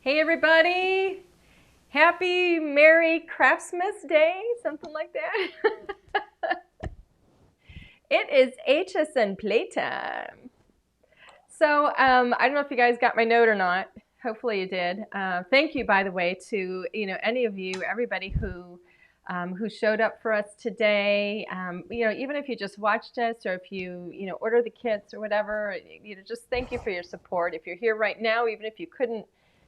Hey everybody! Happy Merry Craftsmas Day, something like that. It is HSN Playtime. So I don't know if you guys got my note or not. Hopefully you did. Thank you, by the way, to any of you, everybody who showed up for us today. Even if you just watched us or if you order the kits or whatever, just thank you for your support. If you're here right now, even if you couldn't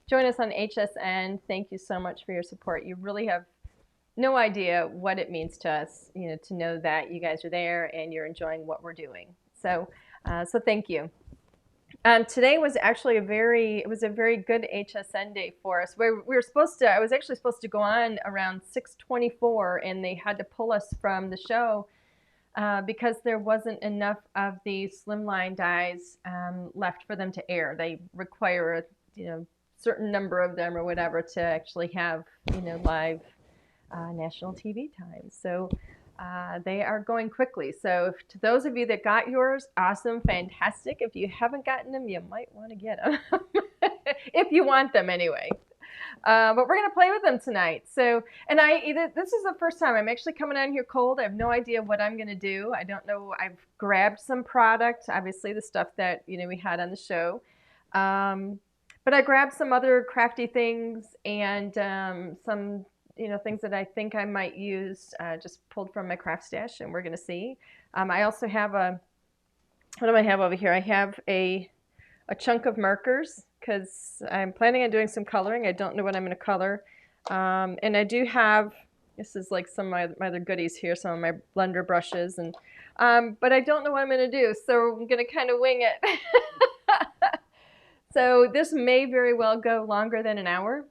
join us on HSN, thank you so much for your support. You really have no idea what it means to us, to know that you guys are there and you're enjoying what we're doing. So thank you. Today was actually a very good HSN day for us. We were supposed to, I was actually supposed to go on around 6:24, and they had to pull us from the show because there wasn't enough of the slimline dyes left for them to air. They require a certain number of them or whatever to actually have live national TV time. So they are going quickly. So to those of you that got yours, awesome, fantastic. If you haven't gotten them, you might want to get them if you want them anyway. But we're going to play with them tonight. So, and this is the first time I'm actually coming on here cold. I have no idea what I'm going to do. I don't know. I've grabbed some product, obviously the stuff that we had on the show. But I grabbed some other crafty things and some things that I think I might use, just pulled from my craft stash, and we're going to see. I also have what do I have over here? I have a chunk of markers because I'm planning on doing some coloring. I don't know what I'm going to color. And I do have, this is like some of my other goodies here, some of my blender brushes, and but I don't know what I'm going to do, so I'm going to kind of wing it. So this may very well go longer than an hour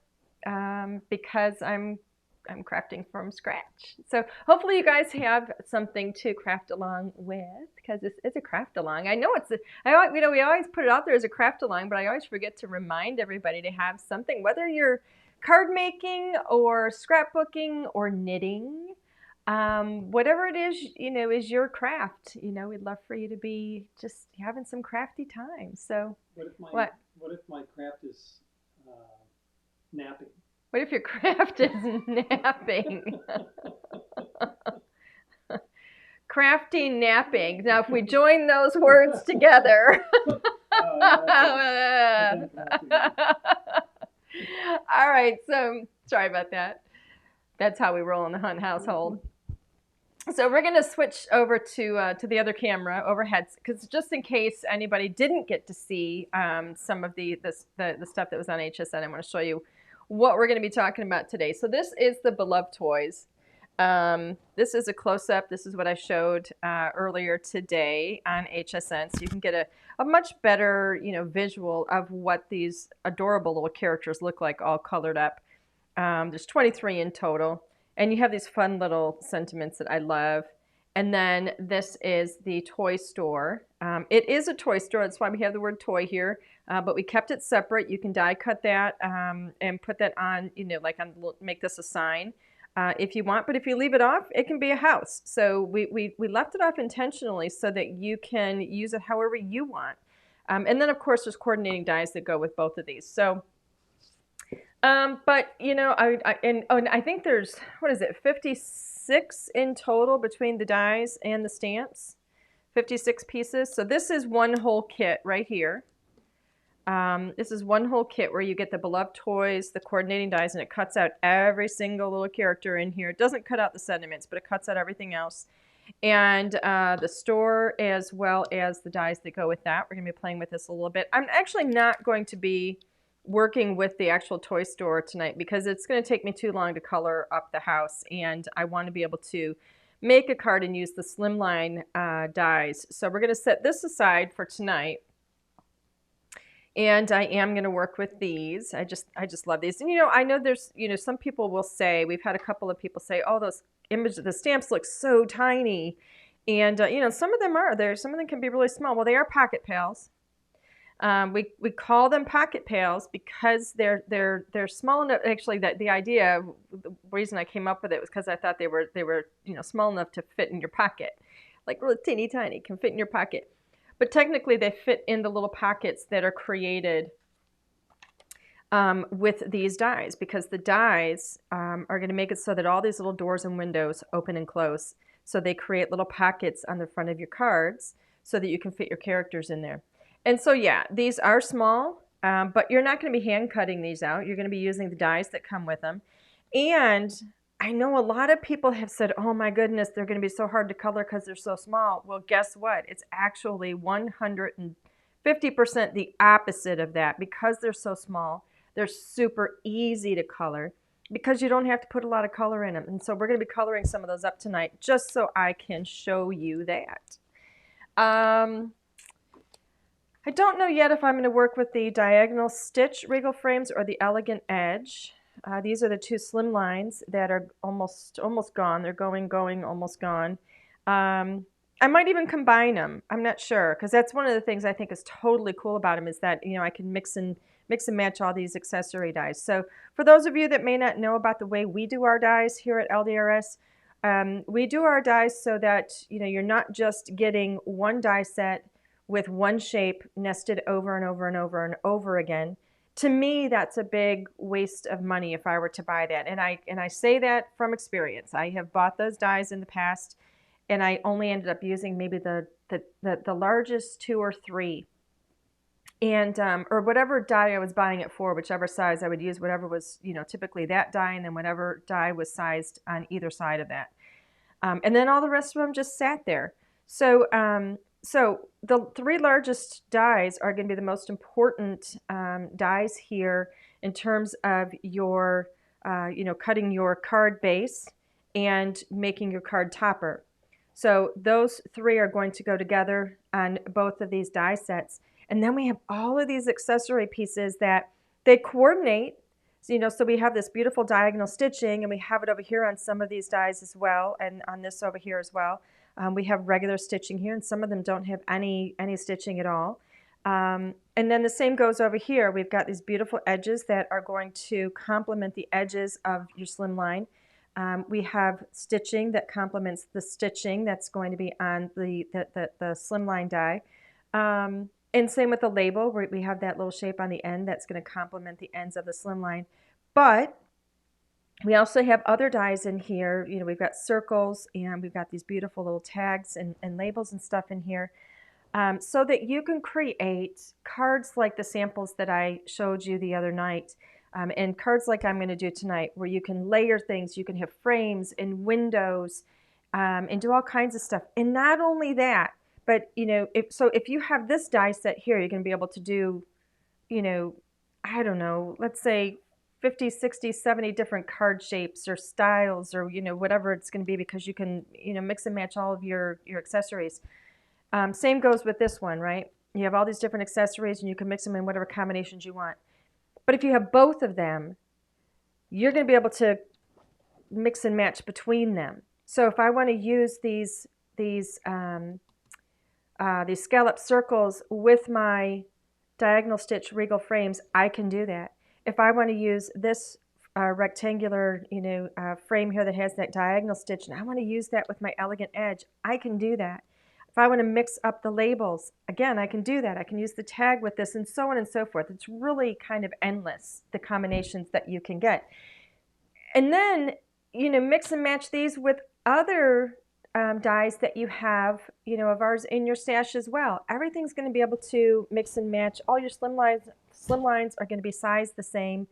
because I'm crafting from scratch. So hopefully you guys have something to craft along with, because it's a craft along. I know we always put it out there as a craft along, but I always forget to remind everybody to have something, whether you're card making or scrapbooking or knitting, whatever it is, is your craft. We'd love for you to be just having some crafty time. So what if my craft is napping? What if your craft is napping? Crafty napping. Now, if we join those words together. All right, so sorry about that. That's how we roll in the Hunt household. So we're going to switch over to the other camera overhead, because just in case anybody didn't get to see some of the stuff that was on HSN, I want to show you what we're going to be talking about today. So this is the Beloved Toys. This is a close-up. This is what I showed earlier today on HSN, so you can get a much better visual of what these adorable little characters look like all colored up. There's 23 in total. And you have these fun little sentiments that I love. And then this is the toy store. It is a toy store. That's why we have the word toy here. But we kept it separate. You can die cut that and put that on, make this a sign if you want. But if you leave it off, it can be a house. So we left it off intentionally so that you can use it however you want. And then, of course, there's coordinating dies that go with both of these. So. But I think there's, 56 in total between the dies and the stamps, 56 pieces. So this is one whole kit right here. This is one whole kit where you get the Beloved Toys, the coordinating dies, and it cuts out every single little character in here. It doesn't cut out the sentiments, but it cuts out everything else. And the store, as well as the dies that go with that. We're going to be playing with this a little bit. I'm actually not going to be working with the actual toy store tonight because it's going to take me too long to color up the house, and I want to be able to make a card and use the slimline dies. So we're going to set this aside for tonight, and I am going to work with these. I just love these. And I know there's some people will say, we've had a couple of people say, oh, those images, the stamps look so tiny, and some of them are there. Some of them can be really small. Well, they are pocket pals. We call them pocket pals because they're small enough. Actually, the idea, the reason I came up with it was because I thought they were small enough to fit in your pocket, like really teeny tiny, can fit in your pocket. But technically, they fit in the little pockets that are created with these dies, because the dies are going to make it so that all these little doors and windows open and close. So they create little pockets on the front of your cards so that you can fit your characters in there. And so, yeah, these are small, but you're not going to be hand cutting these out. You're going to be using the dies that come with them. And I know a lot of people have said, oh my goodness, they're going to be so hard to color because they're so small. Well, guess what? It's actually 150% the opposite of that. Because they're so small, they're super easy to color because you don't have to put a lot of color in them. And so we're going to be coloring some of those up tonight just so I can show you that. I don't know yet if I'm going to work with the diagonal stitch regal frames or the elegant edge. These are the two slim lines that are almost gone. They're going, almost gone. I might even combine them. I'm not sure, because that's one of the things I think is totally cool about them, is that, you know, I can mix and match all these accessory dies. So for those of you that may not know about the way we do our dies here at LDRS, we do our dies so that, you know, you're not just getting one die set with one shape nested over and over and over and over again. To me, that's a big waste of money if I were to buy that. And I say that from experience. I have bought those dies in the past, and I only ended up using maybe the largest 2 or 3. And or whatever die I was buying it for, whichever size, I would use whatever was, you know, typically that die, and then whatever die was sized on either side of that. And then all the rest of them just sat there. So so the 3 largest dies are going to be the most important dies here in terms of your, you know, cutting your card base and making your card topper. So those 3 are going to go together on both of these die sets. And then we have all of these accessory pieces that they coordinate. So, you know, so we have this beautiful diagonal stitching, and we have it over here on some of these dies as well, and on this over here as well. We have regular stitching here, and some of them don't have any stitching at all. And then the same goes over here. We've got these beautiful edges that are going to complement the edges of your slim line. We have stitching that complements the stitching that's going to be on the slimline die. And same with the label, where we have that little shape on the end that's going to complement the ends of the slimline. But we also have other dies in here. You know, we've got circles, and we've got these beautiful little tags and labels and stuff in here, so that you can create cards like the samples that I showed you the other night. And cards like I'm going to do tonight, where you can layer things, you can have frames and windows, and do all kinds of stuff. And not only that, but, you know, if you have this die set here, you're going to be able to do, you know, I don't know, let's say 50, 60, 70 different card shapes or styles, or, you know, whatever it's going to be, because you can, you know, mix and match all of your accessories. Same goes with this one, right? You have all these different accessories, and you can mix them in whatever combinations you want. But if you have both of them, you're going to be able to mix and match between them. So if I want to use these scallop circles with my diagonal stitch regal frames, I can do that. If I want to use this rectangular, you know, frame here that has that diagonal stitch, and I want to use that with my elegant edge, I can do that. If I want to mix up the labels, again, I can do that. I can use the tag with this, and so on and so forth. It's really kind of endless, the combinations that you can get. And then, you know, mix and match these with other dies that you have, you know, of ours in your stash as well. Everything's going to be able to mix and match. All your slim lines are going to be sized the same.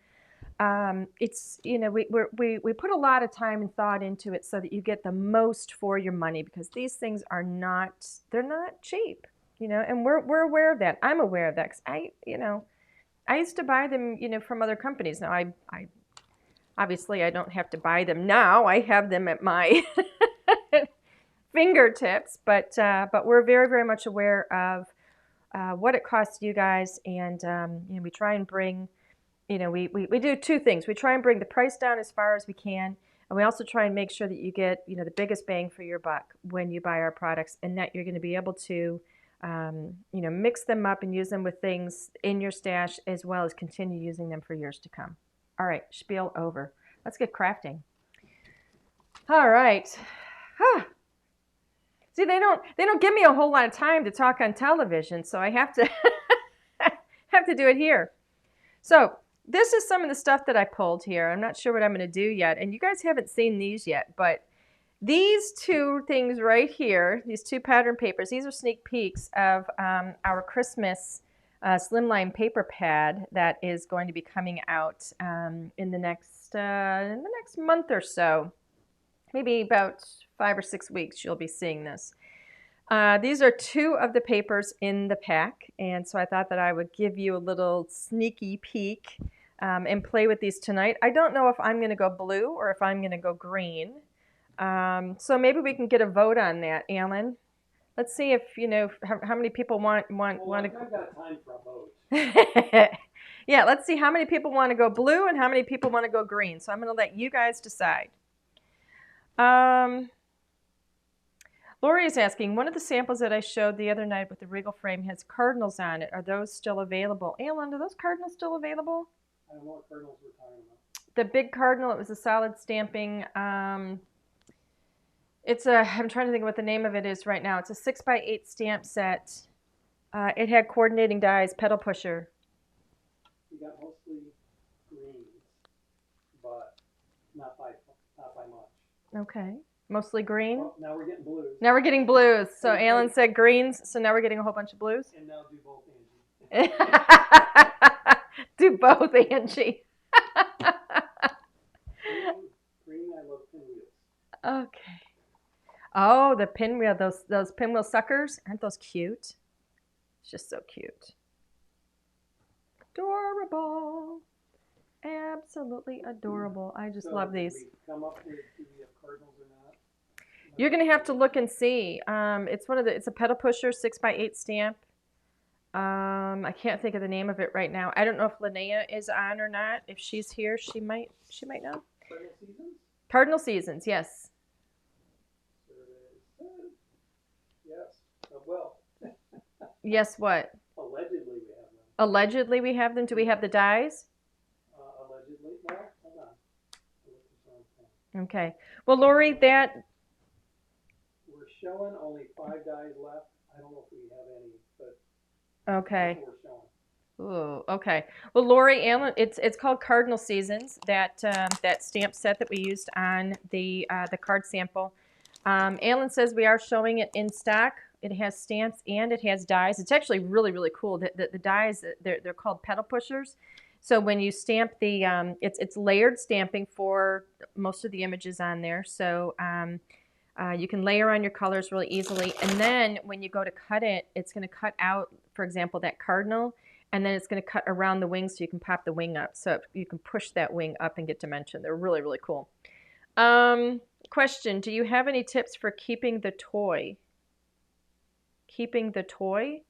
It's, you know, we put a lot of time and thought into it so that you get the most for your money, because these things are not, they're not cheap, you know, and we're aware of that. I'm aware of that, because I used to buy them, you know, from other companies. Now I obviously I don't have to buy them now. I have them at my fingertips, but we're very, very much aware of what it costs you guys, and you know, we try and bring, you know, we do 2 things. We try and bring the price down as far as we can, and we also try and make sure that you get, you know, the biggest bang for your buck when you buy our products, and that you're going to be able to, you know, mix them up and use them with things in your stash, as well as continue using them for years to come. All right, spiel over. Let's get crafting. All right. Huh. See, they don't give me a whole lot of time to talk on television, so I have to have to do it here. So this is some of the stuff that I pulled here. I'm not sure what I'm going to do yet, and you guys haven't seen these yet, but these two things right here, these two pattern papers, these are sneak peeks of our Christmas slimline paper pad that is going to be coming out in the next month or so. Maybe about 5 or 6 weeks you'll be seeing this. These are two of the papers in the pack, and so I thought that I would give you a little sneaky peek and play with these tonight. I don't know if I'm going to go blue or if I'm going to go green. So maybe we can get a vote on that, Alan. Let's see if, you know, how many people want to. I've got time for a vote. Yeah, let's see how many people want to go blue and how many people want to go green. So I'm going to let you guys decide. Lori is asking, one of the samples that I showed the other night with the Regal frame has cardinals on it. Are those still available? Alan, are those cardinals still available? I don't know what cardinals we're talking about. The big cardinal, it was a solid stamping. I'm trying to think of what the name of it is right now. It's a 6x8 stamp set. It had coordinating dies, pedal pusher. We got mostly greens, but not by much. Okay. Mostly green? Well, now we're getting blues. Now we're getting blues. So Alan said greens, so now we're getting a whole bunch of blues? And now do both, Angie. Do both, Angie. Green, I love pinwheels. Okay. Oh, the pinwheel, those pinwheel suckers. Aren't those cute? It's just so cute. Adorable. Absolutely adorable. I just love these. Did we come up with, do we have cardinals or not? You're going to have to look and see. It's a pedal pusher 6x8 stamp. I can't think of the name of it right now. I don't know if Linnea is on or not. If she's here, she might know. Cardinal Seasons? Cardinal Seasons, yes. Yes. Well. Yes, what? Allegedly we have them. Allegedly we have them. Do we have the dies? Allegedly. No, hold on. Okay. Well, Lori, that... We're showing only 5 dies left. I don't know if we have any, but... Okay. That's what we're showing. Ooh, okay. Well, Lori, Alan, it's called Cardinal Seasons, that stamp set that we used on the card sample. Alan says we are showing it in stock. It has stamps and it has dies. It's actually really, really cool. The dies, they're called pedal pushers. So when you stamp it's layered stamping for most of the images on there. So you can layer on your colors really easily. And then when you go to cut it, it's going to cut out, for example, that cardinal, and then it's going to cut around the wing so you can pop the wing up. So you can push that wing up and get dimension. They're really, really cool. Question, do you have any tips for keeping the toy? Keeping the toy?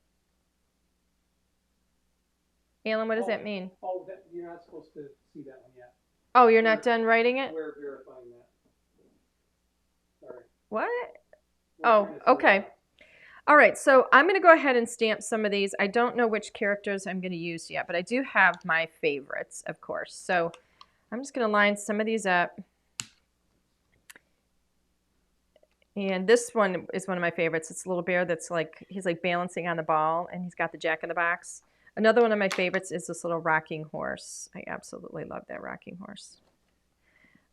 Alan, what does that mean? Oh, you're not supposed to see that one yet. Oh, you're not done writing it? We're verifying that. Sorry. What? We're Oh, trying to see okay. that. All right, so I'm going to go ahead and stamp some of these. I don't know which characters I'm going to use yet, but I do have my favorites, of course. So I'm just going to line some of these up. And this one is one of my favorites. It's a little bear that's he's like balancing on the ball, and he's got the Jack in the Box. Another one of my favorites is this little rocking horse. I absolutely love that rocking horse.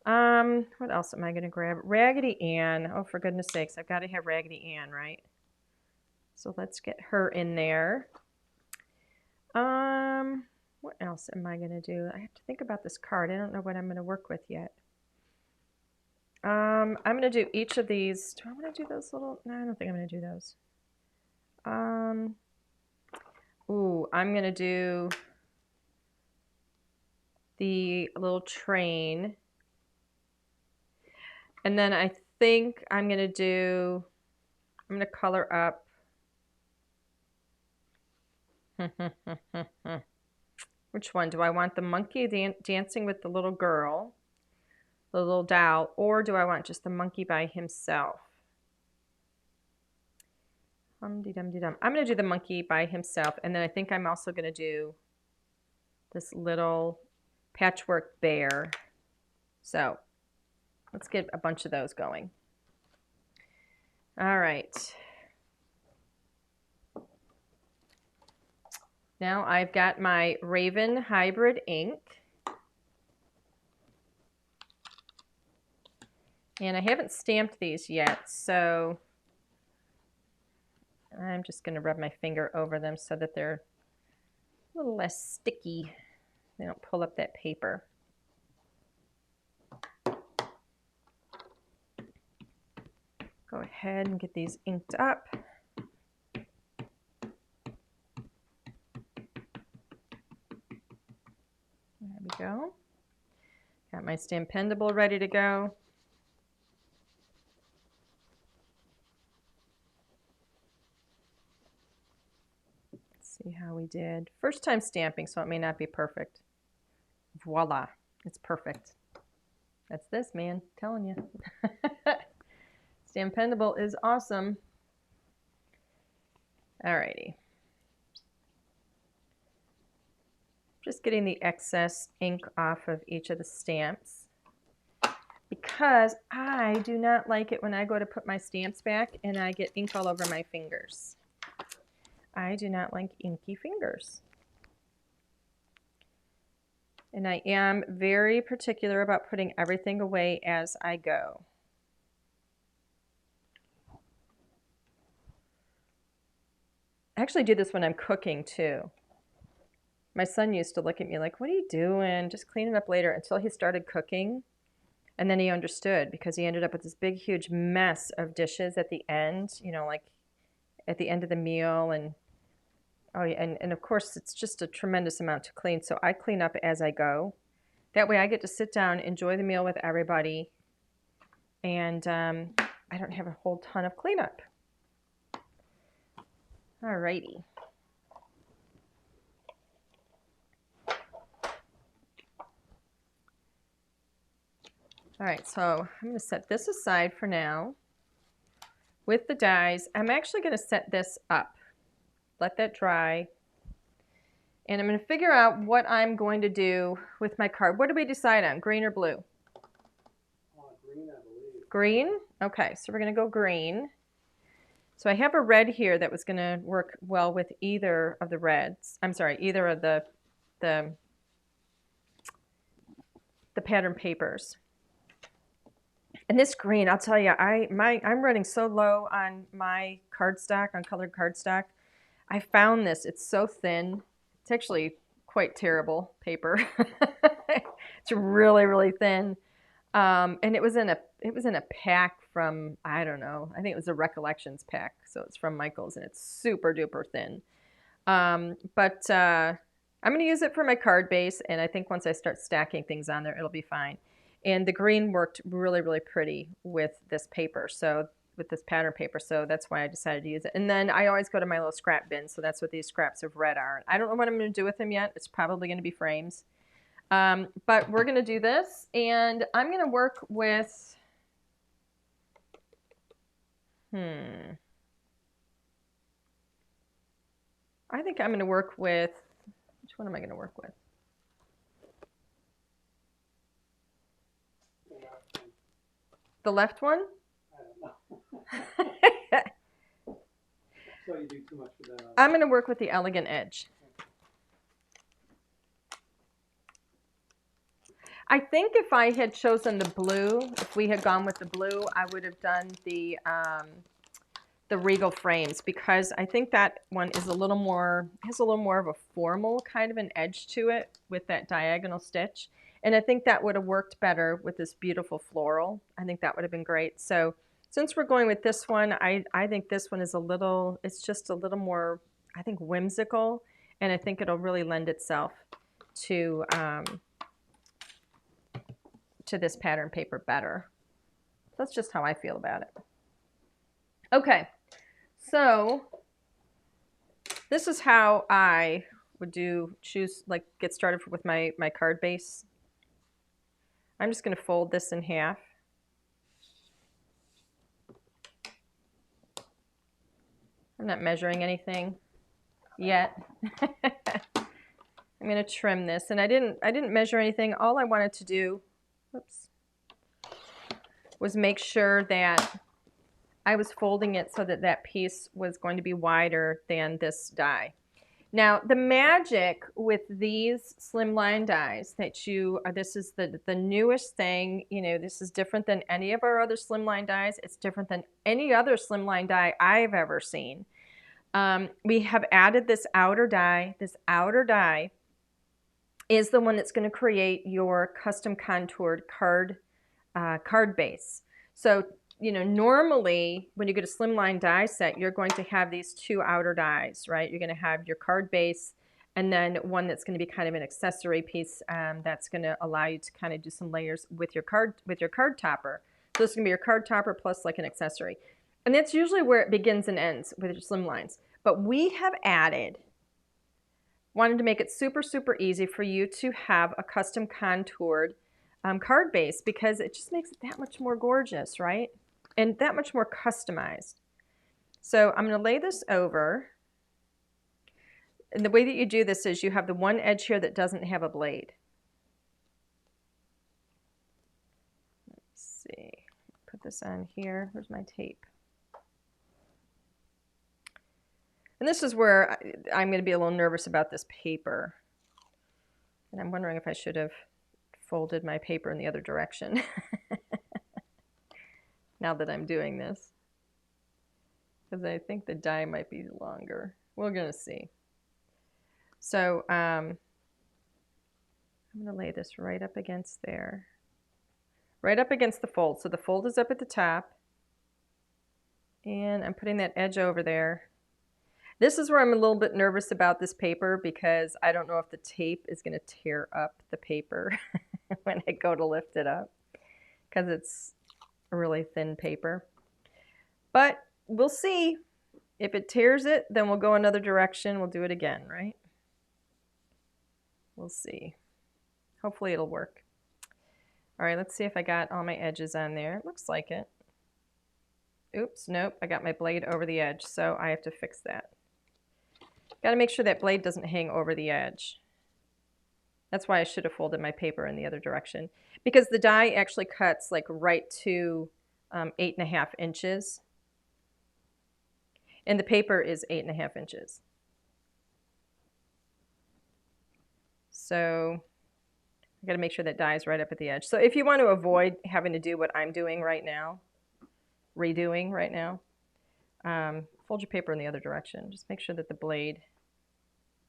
What else am I going to grab? Raggedy Ann. Oh, for goodness sakes, I've got to have Raggedy Ann, right? So let's get her in there. What else am I going to do? I have to think about this card. I don't know what I'm going to work with yet. I'm going to do each of these. Do I want to do those little? No, I don't think I'm going to do those. Ooh, I'm going to do the little train. And then I think I'm going to color up. Which one? Do I want the monkey dancing with the little girl, the little doll, or do I want just the monkey by himself? Hum-de-dum-de-dum. I'm going to do the monkey by himself, and then I think I'm also going to do this little patchwork bear. So let's get a bunch of those going. All right. Now I've got my Raven Hybrid ink. And I haven't stamped these yet, so I'm just going to rub my finger over them so that they're a little less sticky. They don't pull up that paper. Go ahead and get these inked up. There we go. Got my Stampendable ready to go. Let's see how we did. First time stamping, so it may not be perfect. Voila, it's perfect. That's this, man, I'm telling you. Stampendable is awesome. Alrighty. Just getting the excess ink off of each of the stamps because I do not like it when I go to put my stamps back and I get ink all over my fingers. I do not like inky fingers. And I am very particular about putting everything away as I go. I actually do this when I'm cooking too. My son used to look at me like, what are you doing? Just clean it up later, until he started cooking. And then he understood, because he ended up with this big, huge mess of dishes at the end, you know, like at the end of the meal. And oh yeah, and of course, it's just a tremendous amount to clean. So I clean up as I go. That way I get to sit down, enjoy the meal with everybody, and I don't have a whole ton of cleanup. All righty. All right, so I'm going to set this aside for now with the dies. I'm actually going to set this up, let that dry, and I'm going to figure out what I'm going to do with my card. What did we decide on, green or blue? Green, I believe. Green? Okay, so we're going to go green. So I have a red here that was going to work well with either of the reds. I'm sorry, either of the pattern papers. And this green, I'll tell you, I'm running so low on my cardstock, on colored cardstock. I found this. It's so thin. It's actually quite terrible paper. It's really, really thin. And it was in a pack from, I don't know, I think it was a Recollections pack. So it's from Michael's, and it's super duper thin. But I'm going to use it for my card base, and I think once I start stacking things on there, it'll be fine. And the green worked really, really pretty with this paper, so with this pattern paper, so that's why I decided to use it. And then I always go to my little scrap bin, so that's what these scraps of red are. I don't know what I'm going to do with them yet. It's probably going to be frames. But we're going to do this, and I'm going to work with, I think I'm going to work with, which one am I going to work with? The left one? I don't know. So you do too much for that. I'm going to work with the Elegant Edge. I think if I had chosen the blue, if we had gone with the blue, I would have done the Regal frames, because I think that one is a little more, has a little more of a formal kind of an edge to it with that diagonal stitch. And I think that would have worked better with this beautiful floral. I think that would have been great. So since we're going with this one, I think this one is a little, it's just a little more, I think, whimsical. And I think it'll really lend itself to this pattern paper better. That's just how I feel about it. Okay, so this is how I would get started with my card base. I'm just going to fold this in half. I'm not measuring anything yet. I'm going to trim this, and I didn't measure anything. All I wanted to do, was make sure that I was folding it so that that piece was going to be wider than this die. Now, the magic with these slimline dies that this is the newest thing, this is different than any of our other slimline dies. It's different than any other slimline die I've ever seen. We have added this outer die. This outer die is the one that's going to create your custom contoured card base. So, normally when you get a slimline die set, you're going to have these two outer dies, right? You're going to have your card base and then one that's going to be kind of an accessory piece that's going to allow you to kind of do some layers with your card topper. So this is going to be your card topper plus like an accessory. And that's usually where it begins and ends with your slimlines. But we have wanted to make it super, super easy for you to have a custom contoured card base because it just makes it that much more gorgeous, right? And that much more customized. So I'm going to lay this over. And the way that you do this is you have the one edge here that doesn't have a blade. Let's see. Put this on here. Where's my tape? And this is where I'm going to be a little nervous about this paper. And I'm wondering if I should have folded my paper in the other direction. Now that I'm doing this, because I think the die might be longer. We're going to see. So I'm going to lay this right up against there, right up against the fold. So the fold is up at the top, and I'm putting that edge over there. This is where I'm a little bit nervous about this paper because I don't know if the tape is going to tear up the paper when I go to lift it up because it's a really thin paper. But we'll see. If it tears it, then we'll go another direction. We'll do it again, right? We'll see. Hopefully it'll work. All right, let's see if I got all my edges on there. It looks like it. Oops, nope, I got my blade over the edge, so I have to fix that. Got to make sure that blade doesn't hang over the edge. That's why I should have folded my paper in the other direction. Because the die actually cuts like right to 8.5 inches. And the paper is 8.5 inches. So I got to make sure that die is right up at the edge. So if you want to avoid having to do what I'm doing right now, redoing right now, fold your paper in the other direction. Just make sure that the blade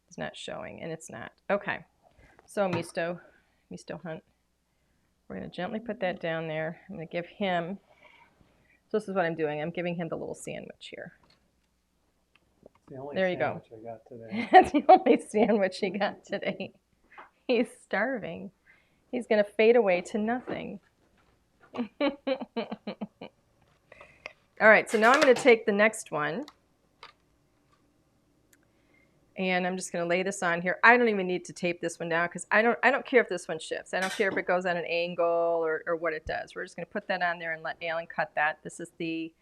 is not showing, and it's not. Okay, so Misto Hunt, we're going to gently put that down there. I'm going to give him, so this is what I'm doing. I'm giving him the little sandwich here. The only there you go. I got today. That's the only sandwich he got today. He's starving. He's going to fade away to nothing. All right, so now I'm going to take the next one, and I'm just going to lay this on here. I don't even need to tape this one down because I don't care if this one shifts. I don't care if it goes at an angle or what it does. We're just going to put that on there and let Alan cut that. This is the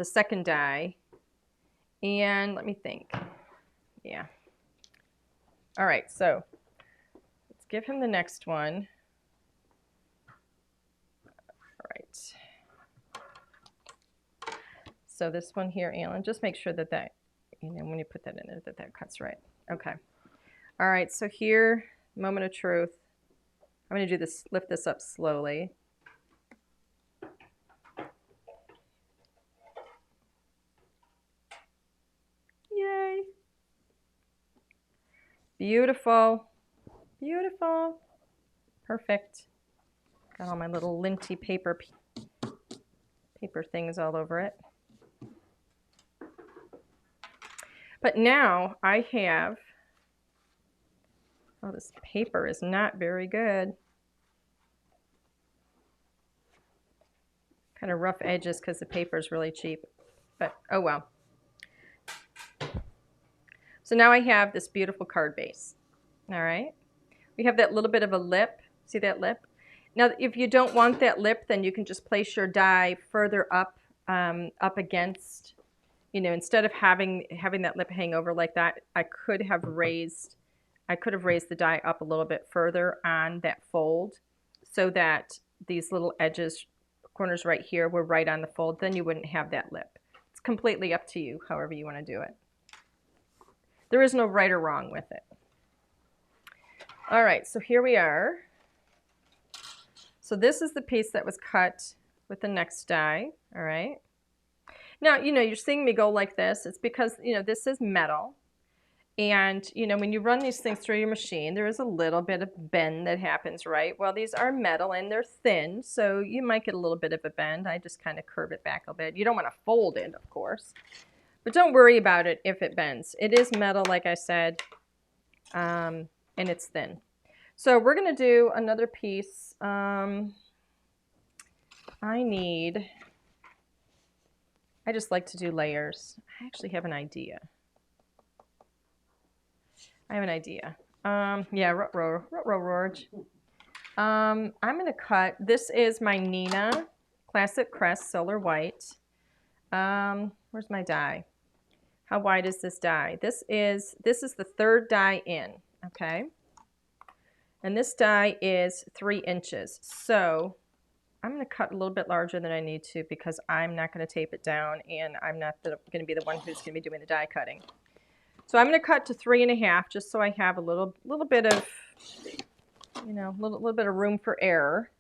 second die, and let me think. Yeah. All right, so let's give him the next one. All right. So this one here, Alan, just make sure that when you put that in there, that cuts right. Okay. All right, so here, moment of truth. I'm going to do this, lift this up slowly. Yay. Beautiful. Beautiful. Perfect. Got all my little linty paper things all over it. But now I have, oh, this paper is not very good. Kind of rough edges because the paper is really cheap, but oh well. So now I have this beautiful card base. All right. We have that little bit of a lip. See that lip? Now, if you don't want that lip, then you can just place your die further up, up against, instead of having that lip hang over like that, I could have raised the die up a little bit further on that fold so that these little edges, corners right here, were right on the fold. Then you wouldn't have that lip. It's completely up to you, however you want to do it. There is no right or wrong with it. All right, so here we are. So this is the piece that was cut with the next die, all right? Now, you're seeing me go like this. It's because, this is metal. And, when you run these things through your machine, there is a little bit of bend that happens, right? Well, these are metal and they're thin, so you might get a little bit of a bend. I just kind of curve it back a bit. You don't want to fold it, of course. But don't worry about it if it bends. It is metal, like I said, and it's thin. So we're going to do another piece. I just like to do layers. I actually have an idea. Yeah, Rorge. I'm going to cut, this is my Nina Classic Crest Solar White. Where's my die? How wide is this die? This is the third die in, okay? And this die is 3 inches. So I'm going to cut a little bit larger than I need to because I'm not going to tape it down and I'm not going to be the one who's going to be doing the die cutting. So I'm going to cut to 3.5 just so I have a little bit of, little bit of room for error.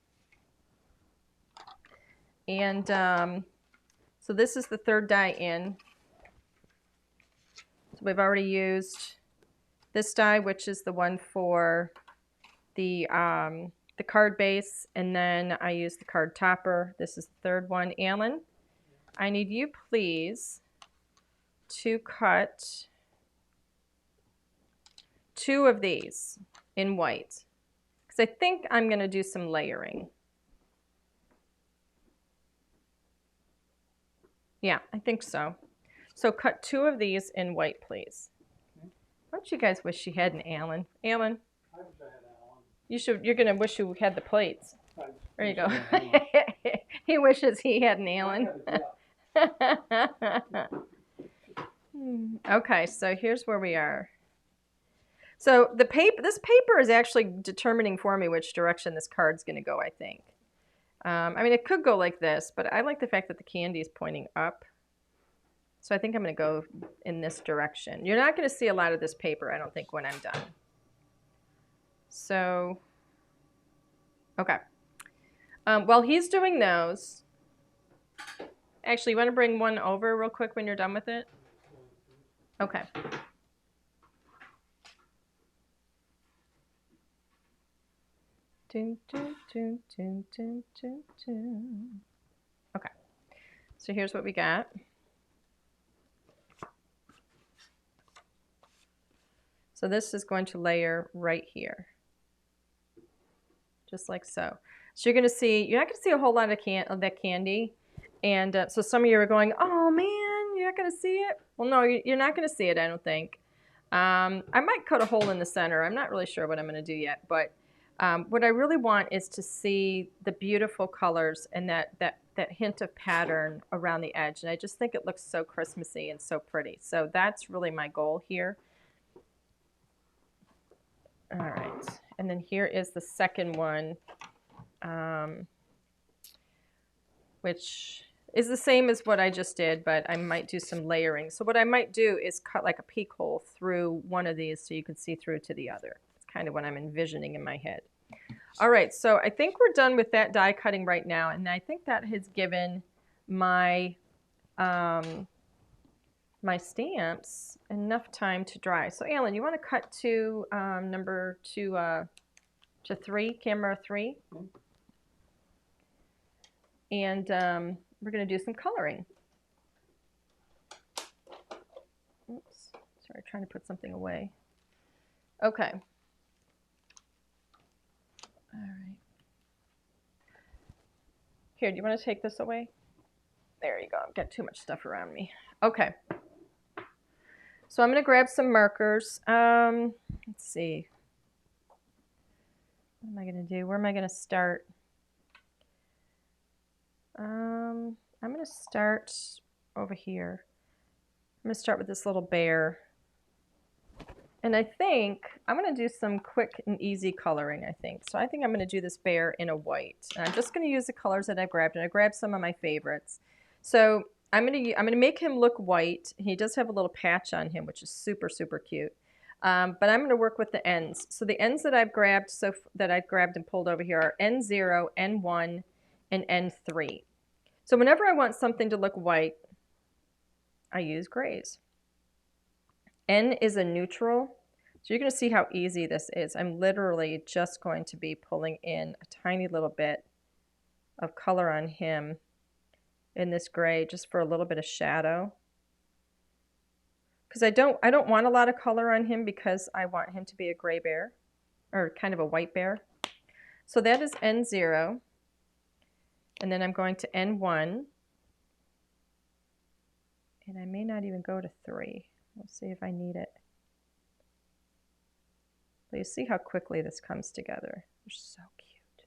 And so this is the third die in. So we've already used this die, which is the one for the card base, and then I use the card topper. This is the third one. Alan, I need you please to cut 2 of these in white because I think I'm going to do some layering. Yeah, I think so. So cut 2 of these in white, please. Don't you guys wish you had an Alan? Alan? I wish I had Alan. You're going to wish you had the plates. There you go. He wishes he had an Alan. Okay, so here's where we are. So this paper is actually determining for me which direction this card's going to go, I think. I mean, it could go like this, but I like the fact that the candy is pointing up. So I think I'm going to go in this direction. You're not going to see a lot of this paper, I don't think, when I'm done. So, okay. While he's doing those, actually, you want to bring one over real quick when you're done with it? Okay. Okay. So here's what we got. So this is going to layer right here, just like so. So you're not going to see a whole lot of that candy. And so some of you are going, oh man, you're not going to see it? Well, no, you're not going to see it, I don't think. I might cut a hole in the center. I'm not really sure what I'm going to do yet, but what I really want is to see the beautiful colors and that hint of pattern around the edge. And I just think it looks so Christmassy and so pretty. So that's really my goal here. All right, and then here is the second one, which is the same as what I just did, but I might do some layering. So what I might do is cut like a peek hole through one of these so you can see through to the other. It's kind of what I'm envisioning in my head. All right, so I think we're done with that die cutting right now, and I think that has given my my stamps enough time to dry. So Alan, you want to cut to number 2 to 3, camera 3, and we're going to do some coloring. Oops, sorry, trying to put something away. Okay. All right. Here, do you want to take this away? There you go. I've got too much stuff around me. Okay. So I'm going to grab some markers. Let's see. What am I going to do? Where am I going to start? I'm going to start over here. I'm going to start with this little bear. And I think I'm going to do some quick and easy coloring, I think. So I think I'm going to do this bear in a white. And I'm just going to use the colors that I grabbed. And I grabbed some of my favorites. So I'm gonna make him look white. He does have a little patch on him, which is super, super cute. But I'm gonna work with the ends. So the ends that I've grabbed, and pulled over here are N0, N1, and N3. So whenever I want something to look white, I use grays. N is a neutral. So you're going to see how easy this is. I'm literally just going to be pulling in a tiny little bit of color on him in this gray just for a little bit of shadow. Because I don't want a lot of color on him because I want him to be a gray bear or kind of a white bear. So that is N0. And then I'm going to N1. And I may not even go to 3. We'll see if I need it. But you see how quickly this comes together. They're so cute.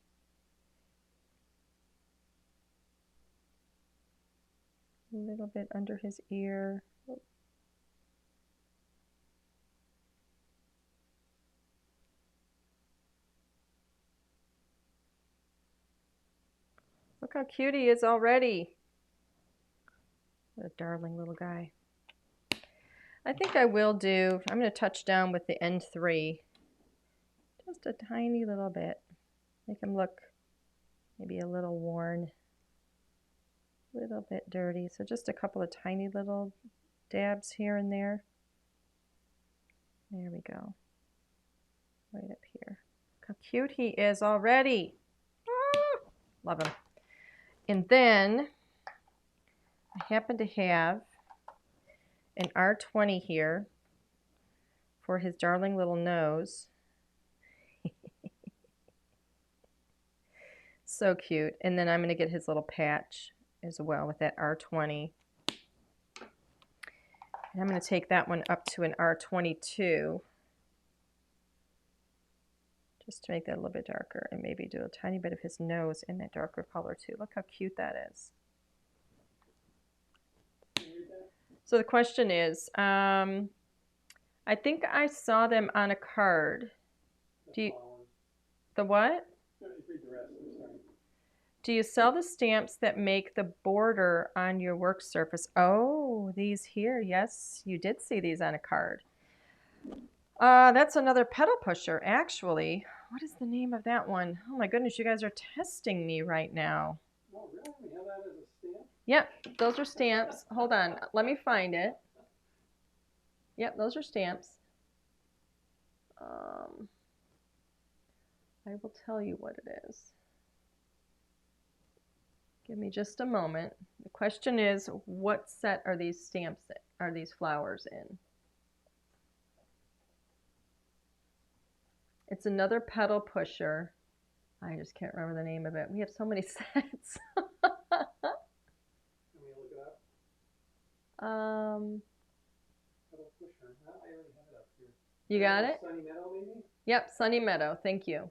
A little bit under his ear. Look how cute he is already. What a darling little guy. I think I will do, I'm going to touch down with the N3. Just a tiny little bit. Make him look maybe a little worn. A little bit dirty. So just a couple of tiny little dabs here and there. There we go. Right up here. Look how cute he is already. Ah, love him. And then I happen to have an R20 here for his darling little nose. So cute. And then I'm going to get his little patch as well with that R20. And I'm going to take that one up to an R22 just to make that a little bit darker and maybe do a tiny bit of his nose in that darker color too. Look how cute that is. So the question is, I think I saw them on a card. Do you, the what? Do you sell the stamps that make the border on your work surface? Oh, these here. Yes, you did see these on a card. That's another pedal pusher, actually. What is the name of that one? Oh my goodness, you guys are testing me right now. Oh, really? We have that as a stamp? Yep, those are stamps. Hold on, let me find it. Yep, those are stamps. I will tell you what it is. Give me just a moment. The question is, what set are these stamps, are these flowers in? It's another pedal pusher. I just can't remember the name of it. We have so many sets. Let me look it up. Pedal pusher. I already have it up here. You got it? Sunny Meadow, maybe? Yep, Sunny Meadow. Thank you.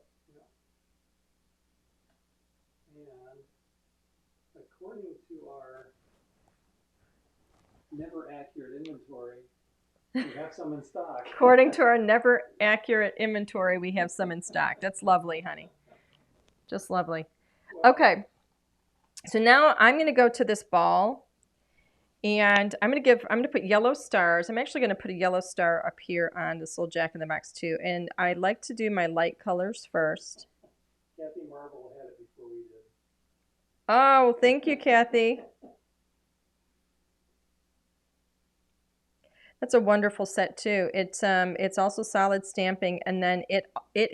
And according to our never accurate inventory, we have some in stock. According to our never accurate inventory, we have some in stock. That's lovely, honey. Just lovely. Okay. So now I'm going to go to this ball, and I'm going to put yellow stars. I'm actually going to put a yellow star up here on this little Jack in the Box too. And I like to do my light colors first. Kathy Marble had it before we did. Oh, thank you, Kathy. That's a wonderful set too. It's also solid stamping, and then it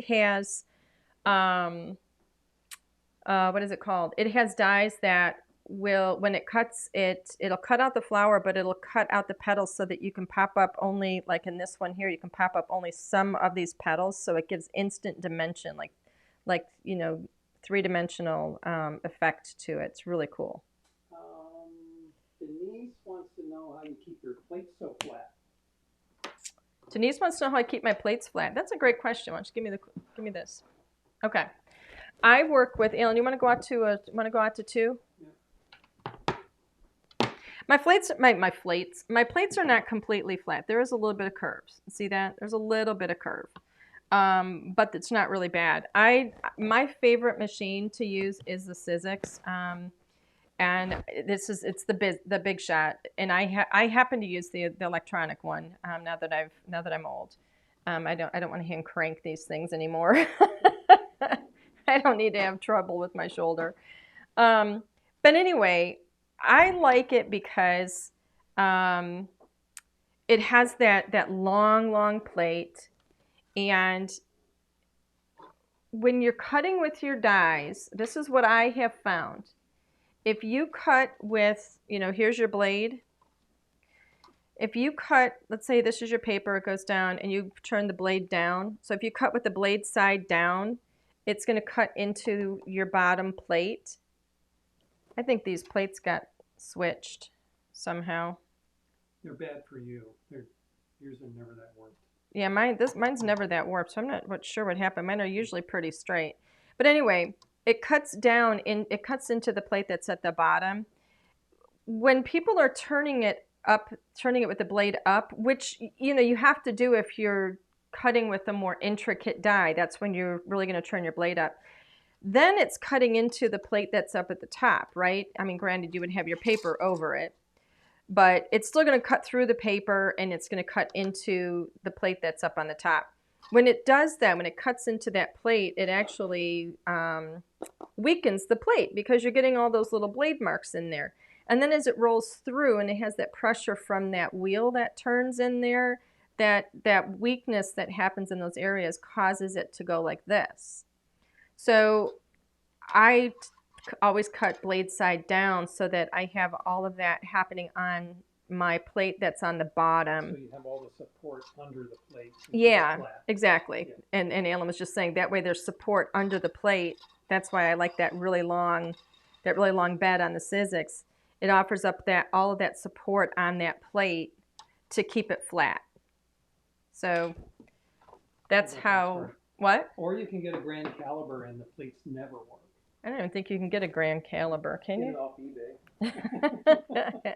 has what is it called? It has dies that will, when it cuts it'll cut out the flower, but it'll cut out the petals so that you can pop up only, like in this one here, you can pop up only some of these petals, so it gives instant dimension, like you know, three-dimensional effect to it. It's really cool. Denise wants to know how you keep your plates so flat. Denise wants to know how I keep my plates flat. That's a great question. Why don't you give me this? Okay. I work with Alan. You want to go out to 2? Yeah. My plates are not completely flat. There is a little bit of curves. See that? There's a little bit of curve, but it's not really bad. My favorite machine to use is the Sizzix. And it's the big shot, and I happen to use the electronic one now that I'm old. I don't want to hand crank these things anymore. I don't need to have trouble with my shoulder. But anyway, I like it because it has that long plate, and when you're cutting with your dies, this is what I have found. If you cut with, here's your blade. If you cut, let's say this is your paper, it goes down, and you turn the blade down. So if you cut with the blade side down, it's going to cut into your bottom plate. I think these plates got switched somehow. They're bad for you. Yours are never that warped. Yeah, mine's never that warped, so I'm not sure what happened. Mine are usually pretty straight. But anyway, it cuts into the plate that's at the bottom. When people are turning it with the blade up, which you have to do if you're cutting with a more intricate die, that's when you're really going to turn your blade up. Then it's cutting into the plate that's up at the top, right? I mean, granted, you would have your paper over it, but it's still going to cut through the paper, and it's going to cut into the plate that's up on the top. When it does that, when it cuts into that plate, it actually weakens the plate because you're getting all those little blade marks in there. And then as it rolls through and it has that pressure from that wheel that turns in there, that weakness that happens in those areas causes it to go like this. So I always cut blade side down so that I have all of that happening on my plate that's on the bottom. So you have all the support under the plate. Yeah, exactly. Yeah. And Alan was just saying that way there's support under the plate. That's why I like that really long bed on the Sizzix. It offers up all of that support on that plate to keep it flat. So that's how, what? Or you can get a grand caliber and the plates never work. I don't even think you can get a grand caliber, can you? Get it off eBay.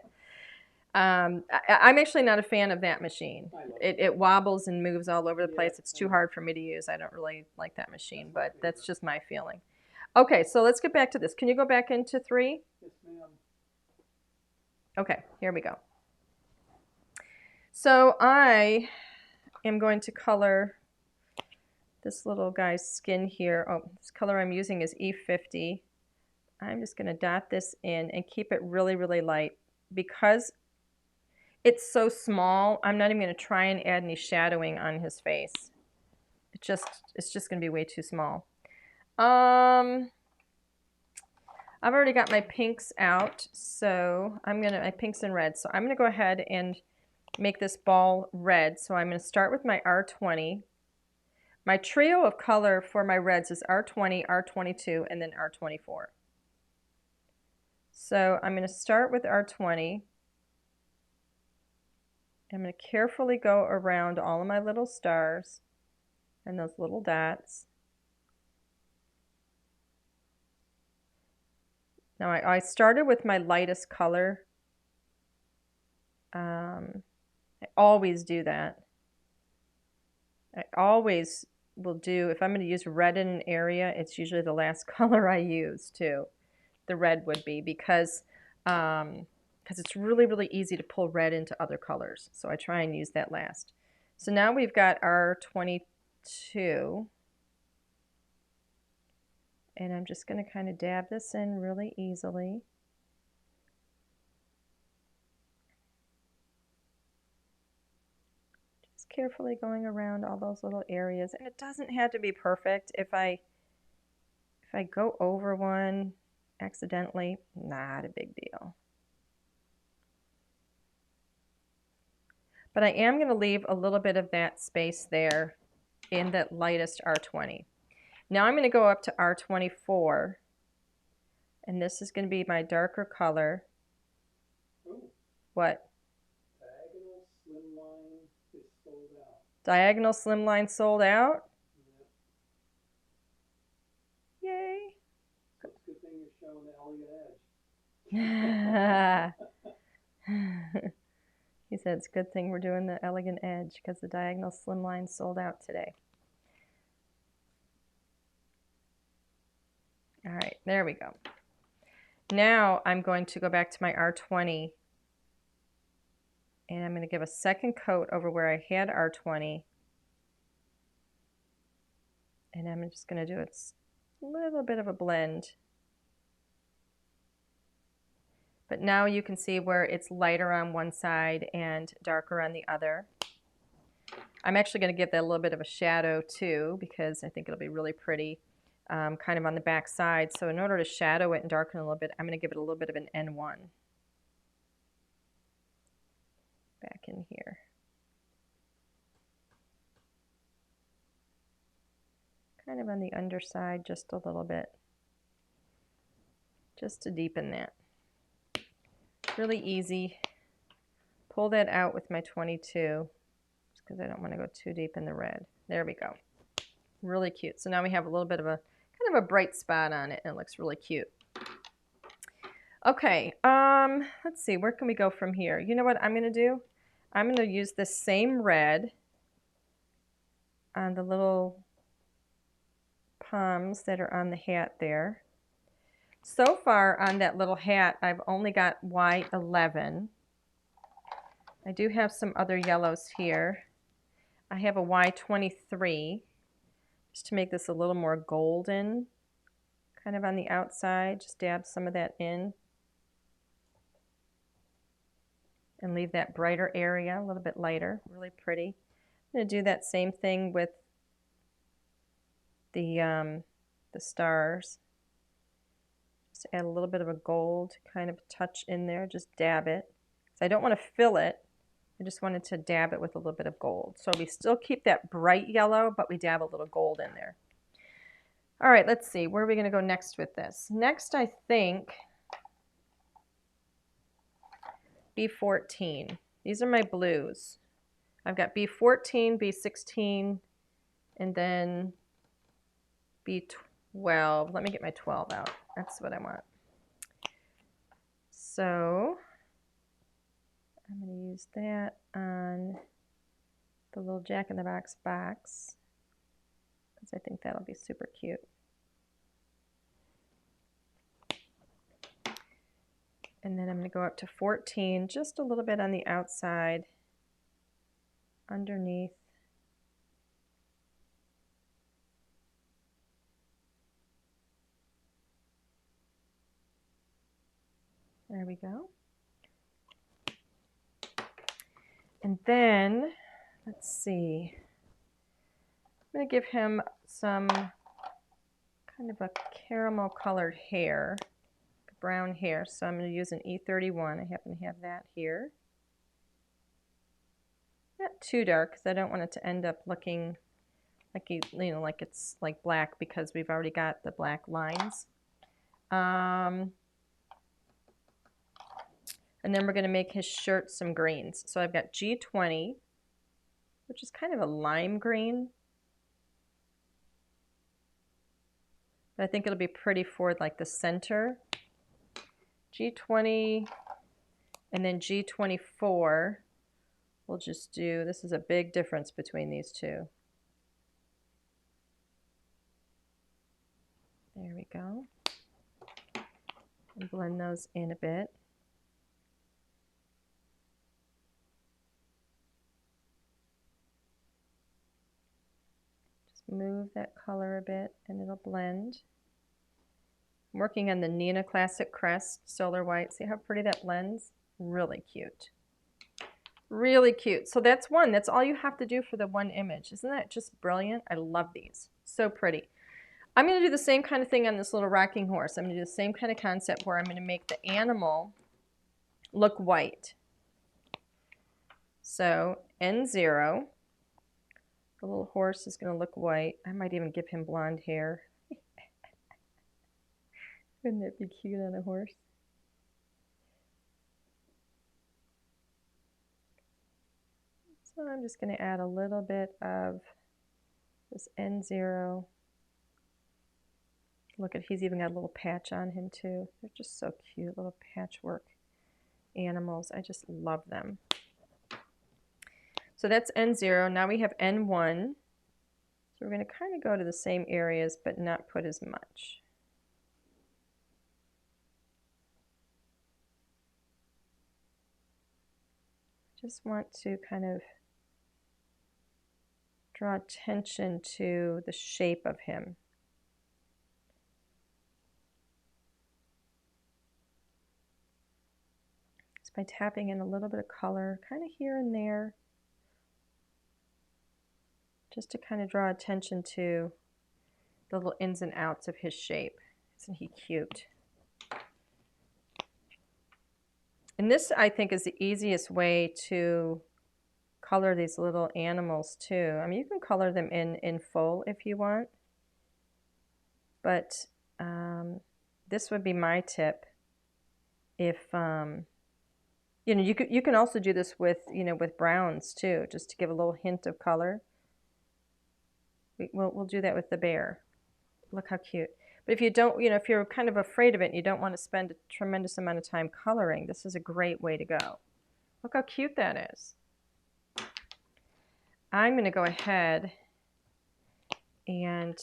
I'm actually not a fan of that machine. It wobbles and moves all over the place. Yeah, It's too hard for me to use. I don't really like that machine, but that's just my feeling. Okay, so let's get back to this. Can you go back into 3? Yes, ma'am. Okay, here we go. So I am going to color this little guy's skin here. Oh, this color I'm using is E50. I'm just going to dot this in and keep it really, really light. Because it's so small, I'm not even going to try and add any shadowing on his face. It's just going to be way too small. I've already got my pinks out, so my pinks and reds. So I'm going to go ahead and make this ball red. So I'm going to start with my R20. My trio of color for my reds is R20, R22, and then R24. So I'm going to start with R20. I'm going to carefully go around all of my little stars and those little dots. Now I started with my lightest color. I always do that. I always will do, if I'm going to use red in an area, it's usually the last color I use too. The red would be because it's really, really easy to pull red into other colors. So I try and use that last. So now we've got our 22. And I'm just going to kind of dab this in really easily. Just carefully going around all those little areas. And it doesn't have to be perfect. If I go over one accidentally, not a big deal. But I am going to leave a little bit of that space there in that lightest R20. Now I'm going to go up to R24, and this is going to be my darker color. Ooh. What? Diagonal slimline is sold out. Diagonal slimline sold out? Yeah. Yay. So it's a good thing you're showing the elegant edge. He said it's a good thing we're doing the elegant edge because the diagonal slimline sold out today. All right, there we go. Now I'm going to go back to my R20 and I'm going to give a second coat over where I had R20. And I'm just going to do a little bit of a blend. But now you can see where it's lighter on one side and darker on the other. I'm actually going to give that a little bit of a shadow too, because I think it'll be really pretty kind of on the back side. So in order to shadow it and darken it a little bit, I'm going to give it a little bit of an N1 back in here. Kind of on the underside just a little bit, just to deepen that. Really easy. Pull that out with my 22 because I don't want to go too deep in the red. There we go. Really cute. So now we have a little bit of a kind of a bright spot on it and it looks really cute. Okay, let's see, where can we go from here? You know what I'm going to do? I'm going to use the same red on the little palms that are on the hat there. So far on that little hat, I've only got Y11. I do have some other yellows here. I have a Y23, just to make this a little more golden, kind of on the outside. Just dab some of that in. And leave that brighter area a little bit lighter, really pretty. I'm going to do that same thing with the stars. Just add a little bit of a gold kind of touch in there, just dab it. So I don't want to fill it, I just wanted to dab it with a little bit of gold. So we still keep that bright yellow, but we dab a little gold in there. All right, let's see, where are we going to go next with this? Next, I think B14. These are my blues. I've got B14, B16, and then B12. Let me get my 12 out. That's what I want. So I'm going to use that on the little Jack-in-the-Box box because I think that'll be super cute. And then I'm going to go up to 14, just a little bit on the outside, underneath. There we go. And then, let's see, I'm going to give him some kind of a caramel colored hair, brown hair. So I'm going to use an E31. I happen to have that here. Not too dark because I don't want it to end up looking like like it's like black because we've already got the black lines. And then we're going to make his shirt some greens. So I've got G20, which is kind of a lime green. But I think it'll be pretty for like the center. G20 and then G24. We'll just do, this is a big difference between these two. There we go. And blend those in a bit. Just move that color a bit and it'll blend. I'm working on the Nina Classic Crest Solar White. See how pretty that blends? Really cute. Really cute. So that's one. That's all you have to do for the one image. Isn't that just brilliant? I love these. So pretty. I'm going to do the same kind of thing on this little rocking horse. I'm going to do the same kind of concept where I'm going to make the animal look white. So N0. The little horse is going to look white. I might even give him blonde hair. Wouldn't that be cute on a horse? So I'm just going to add a little bit of this N0. Look at, he's even got a little patch on him too. They're just so cute, little patchwork animals. I just love them. So that's N0. Now we have N1. So we're going to kind of go to the same areas but not put as much. just want to kind of draw attention to the shape of him. Just by tapping in a little bit of color, kind of here and there, just to kind of draw attention to the little ins and outs of his shape. Isn't he cute? And this, I think, is the easiest way to color these little animals too. I mean, you can color them in full if you want, but this would be my tip. If you know, you can also do this with, you know, with browns too, just to give a little hint of color. We'll do that with the bear. Look how cute. But if you don't, you know, if you're kind of afraid of it and you don't want to spend a tremendous amount of time coloring, this is a great way to go. Look how cute that is. I'm going to go ahead and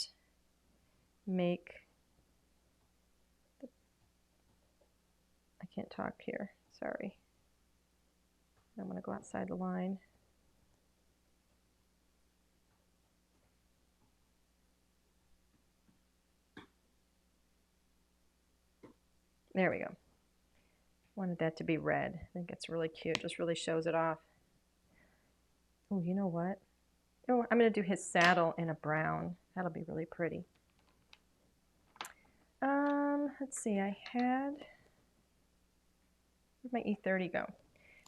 make, I can't talk here, sorry. I'm going to go outside the line. There we go. Wanted that to be red. I think it's really cute. Just really shows it off. Oh, you know what? Oh, I'm going to do his saddle in a brown. That'll be really pretty. Let's see. I had, where'd my E30 go?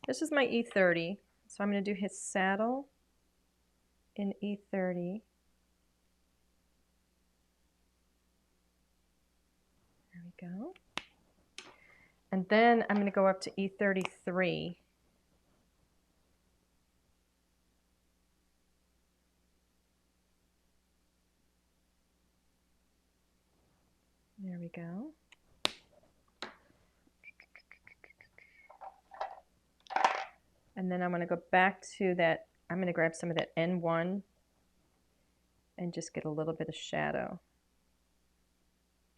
This is my E30. So I'm going to do his saddle in E30. There we go. And then I'm going to go up to E33. There we go. And then I'm going to go back to that, I'm going to grab some of that N1 and just get a little bit of shadow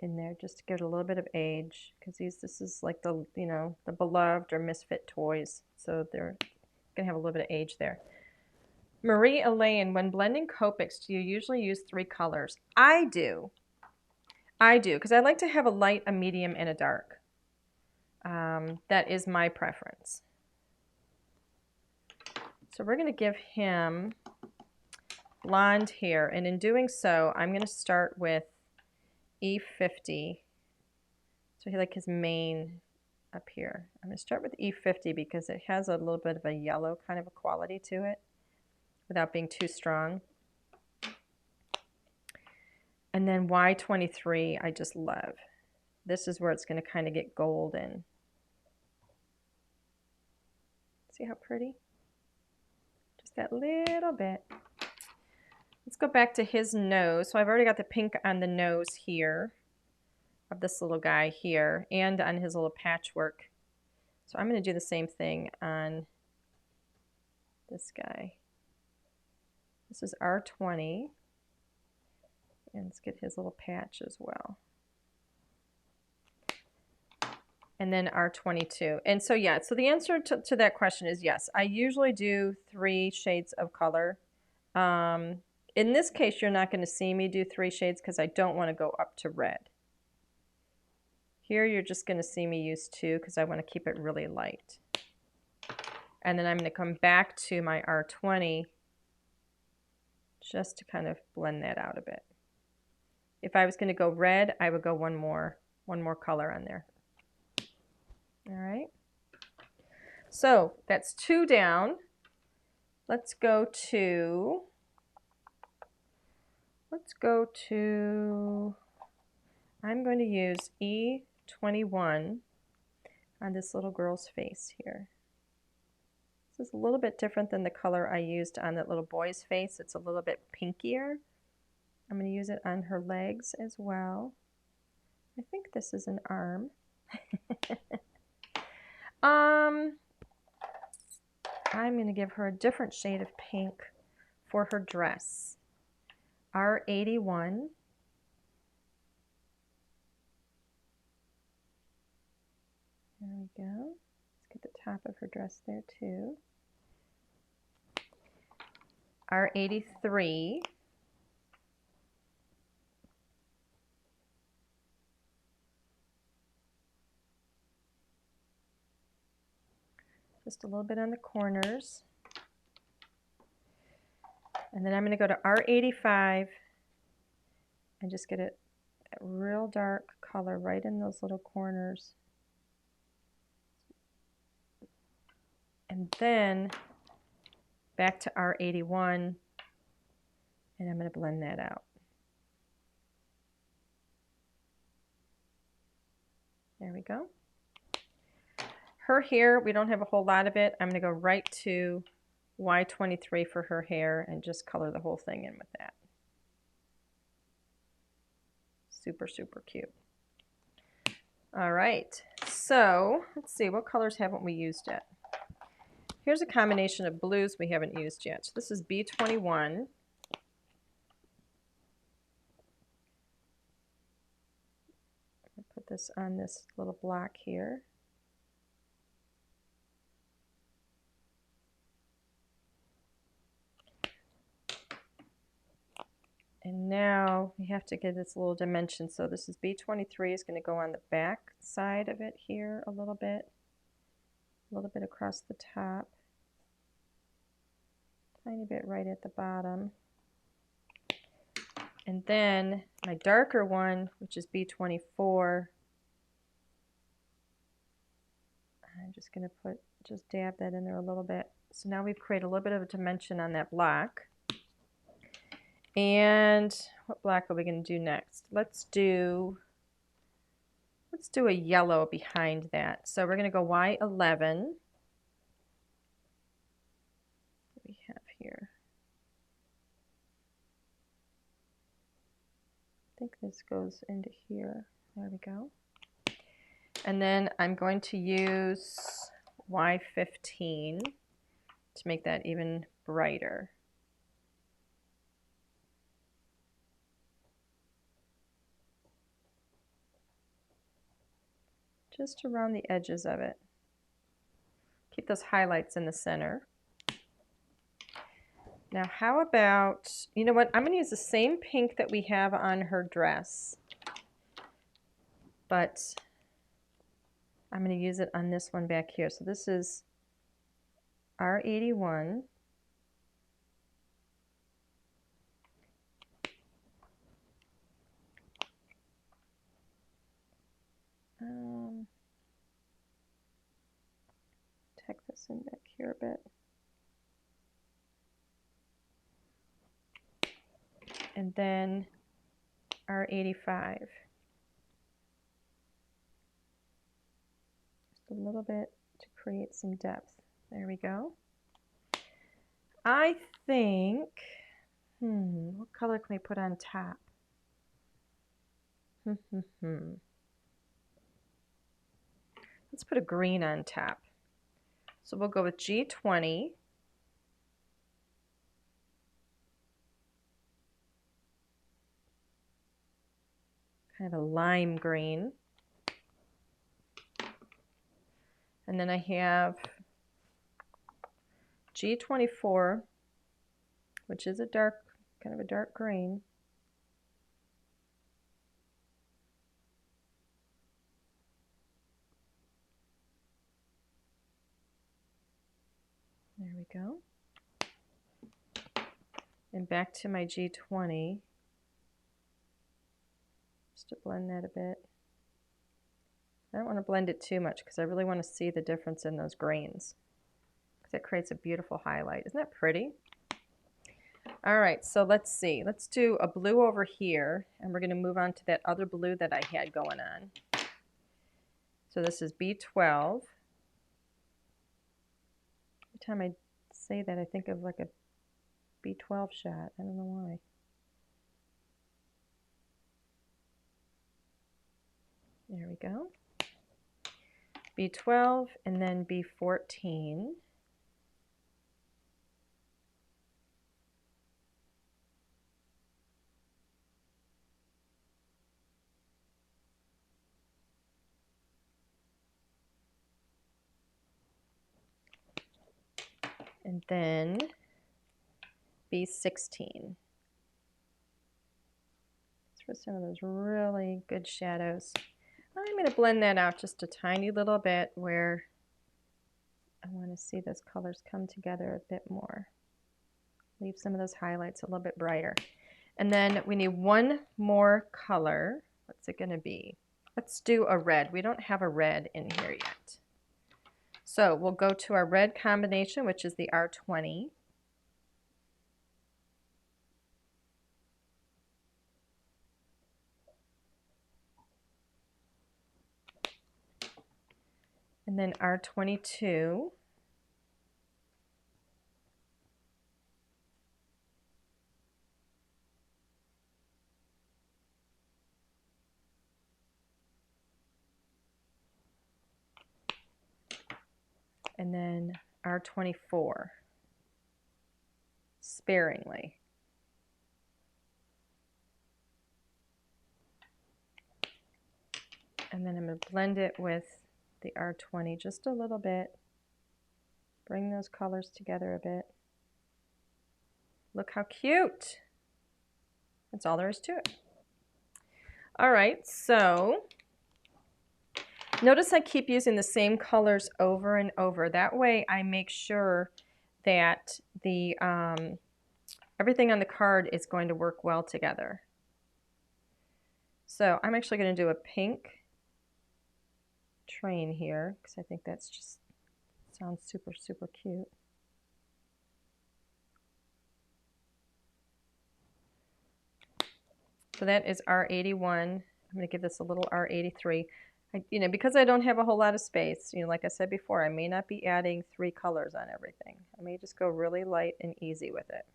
in there, just to give it a little bit of age, because this is like the, you know, the beloved or misfit toys, so they're gonna have a little bit of age there. Marie Elaine, when blending Copics, do you usually use 3 colors? I do, because I like to have a light, a medium, and a dark. That is my preference. So we're gonna give him blonde hair, and in doing so, I'm gonna start with E50. So he like his mane up here. I'm going to start with E50 because it has a little bit of a yellow kind of a quality to it without being too strong. And then Y23 I just love. This is where it's going to kind of get golden. See how pretty? Just that little bit. Let's go back to his nose. So I've already got the pink on the nose here of this little guy here and on his little patchwork. So I'm going to do the same thing on this guy. This is R20. And let's get his little patch as well. And then R22. And so yeah, so the answer to that question is yes. I usually do 3 shades of color. In this case, you're not going to see me do 3 shades because I don't want to go up to red. Here you're just going to see me use 2 because I want to keep it really light. And then I'm going to come back to my R20 just to kind of blend that out a bit. If I was going to go red, I would go one more color on there. All right. So that's 2 down. Let's go to, I'm going to use E21 on this little girl's face here. This is a little bit different than the color I used on that little boy's face. It's a little bit pinkier. I'm going to use it on her legs as well. I think this is an arm. I'm going to give her a different shade of pink for her dress. R81. There we go. Let's get the top of her dress there too. R83. Just a little bit on the corners. And then I'm going to go to R85 and just get it that real dark color right in those little corners. And then back to R81, and I'm going to blend that out. There we go. Her hair, we don't have a whole lot of it. I'm going to go right to Y23 for her hair and just color the whole thing in with that. Super, super cute. All right, so let's see, what colors haven't we used yet? Here's a combination of blues we haven't used yet. So this is B21. I'll put this on this little block here. And now we have to give this a little dimension. So this is B23 is going to go on the back side of it here a little bit across the top, tiny bit right at the bottom. And then my darker one, which is B24, I'm just going to just dab that in there a little bit. So now we've created a little bit of a dimension on that block. And what black are we going to do next? Let's do a yellow behind that. So we're going to go Y11. What do we have here? I think this goes into here. There we go. And then I'm going to use Y15 to make that even brighter. Just around the edges of it. Keep those highlights in the center. Now how about, you know what, I'm going to use the same pink that we have on her dress, but I'm going to use it on this one back here. So this is R81. Tuck this in back here a bit. And then R85. Just a little bit to create some depth. There we go. I think, what color can we put on top? Let's put a green on top. So we'll go with G20. Kind of a lime green. And then I have G24, which is a dark, kind of a dark green. There we go. And back to my G20, just to blend that a bit. I don't want to blend it too much because I really want to see the difference in those greens, because it creates a beautiful highlight. Isn't that pretty? All right, so let's see. Let's do a blue over here, and we're going to move on to that other blue that I had going on. So this is B12. Every time I say that, I think of like a B12 shot. I don't know why. There we go. B12 and then B14. And then B16. For some of those really good shadows. I'm going to blend that out just a tiny little bit where I want to see those colors come together a bit more. Leave some of those highlights a little bit brighter. And then we need one more color. What's it going to be? Let's do a red. We don't have a red in here yet. So we'll go to our red combination, which is the R20. And then R22. And then R24, sparingly. And then I'm going to blend it with the R20 just a little bit. Bring those colors together a bit. Look how cute. That's all there is to it. All right, so notice I keep using the same colors over and over. That way I make sure that the everything on the card is going to work well together. So I'm actually going to do a pink train here because I think that's just sounds super, super cute. So that is R81. I'm going to give this a little R83. Because I don't have a whole lot of space, like I said before, I may not be adding 3 colors on everything. I may just go really light and easy with it.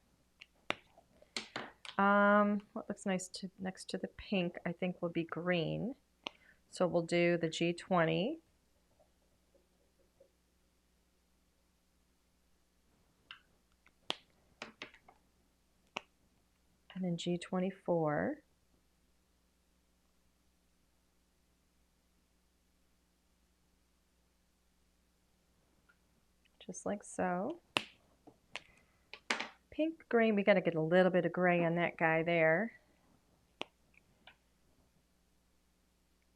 What looks nice next to the pink, I think, will be green. So we'll do the G20. And then G24. Just like so. Pink, green, we got to get a little bit of gray on that guy there.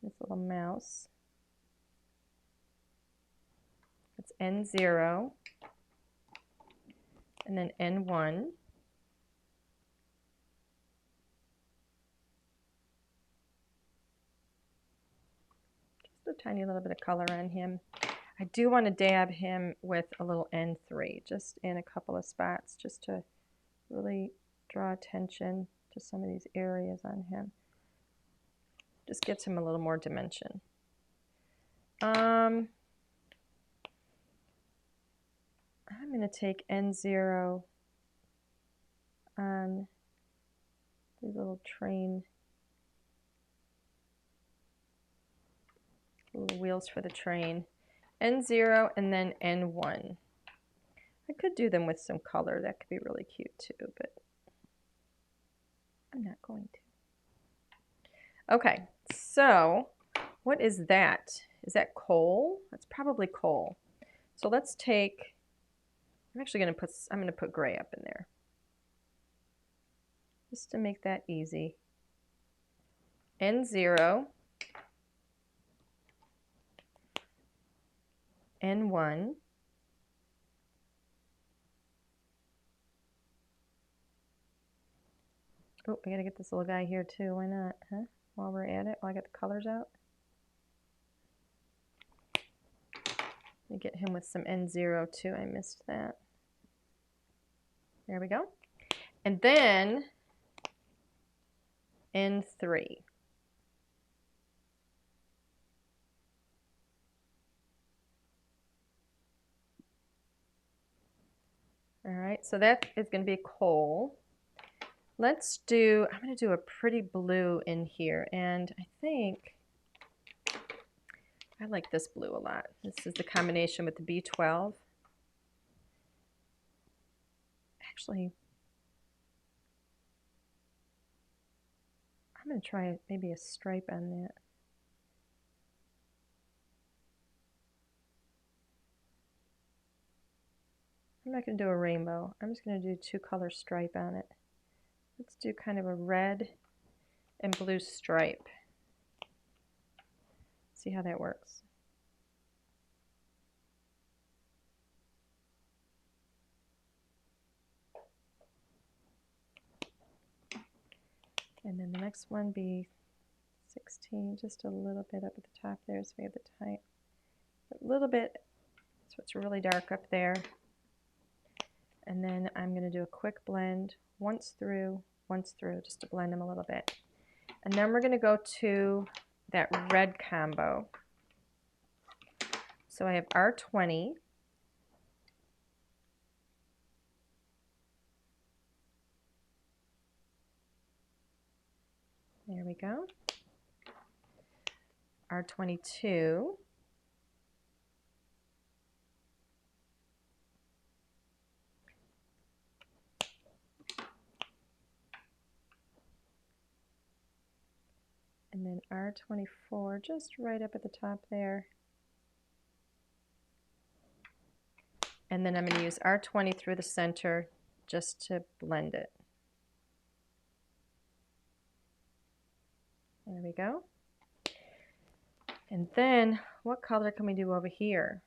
This little mouse. It's N0. And then N1. Just a tiny little bit of color on him. I do want to dab him with a little N3, just in a couple of spots, just to really draw attention to some of these areas on him. Just gives him a little more dimension. I'm going to take N0 on these little train, little wheels for the train. N0 and then N1. I could do them with some color. That could be really cute too, but I'm not going to. Okay, so what is that? Is that coal? That's probably coal. So let's take, I'm going to put gray up in there. Just to make that easy. N0. N1. Oh, I gotta get this little guy here too. Why not, huh? While we're at it, while I get the colors out. Let me get him with some N0 too. I missed that. There we go. And then N3. All right, so that is going to be coal. Let's do, I'm going to do a pretty blue in here, and I think I like this blue a lot. This is the combination with the B12. Actually, I'm going to try maybe a stripe on that. I'm not going to do a rainbow. I'm just going to do 2-color stripe on it. Let's do kind of a red and blue stripe. See how that works. And then the next one be 16, just a little bit up at the top there, so we have the type. A little bit, so it's really dark up there. And then I'm going to do a quick blend, once through, just to blend them a little bit. And then we're going to go to that red combo. So I have R20. There we go. R22. And then R24, just right up at the top there. And then I'm going to use R20 through the center just to blend it. There we go. And then what color can we do over here?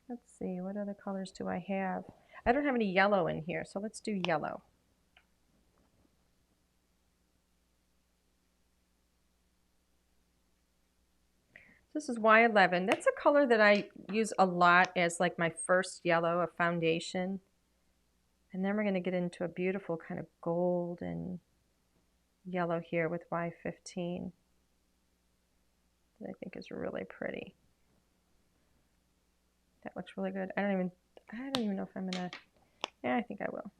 Let's see, what other colors do I have? I don't have any yellow in here, so let's do yellow. This is Y11. That's a color that I use a lot as like my first yellow of foundation. And then we're going to get into a beautiful kind of golden yellow here with Y15 that I think is really pretty. That looks really good. I don't even know if I'm gonna, yeah, I think I will.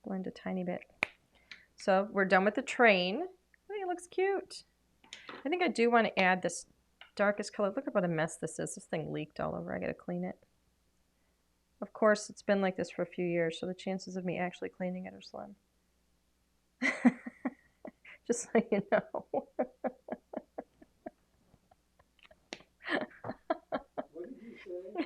Blend a tiny bit. So we're done with the train. Oh, it looks cute. I think I do want to add this darkest color. Look at what a mess this is. This thing leaked all over. I gotta clean it. Of course, it's been like this for a few years, so the chances of me actually cleaning it are slim. Just so you know. What did you say?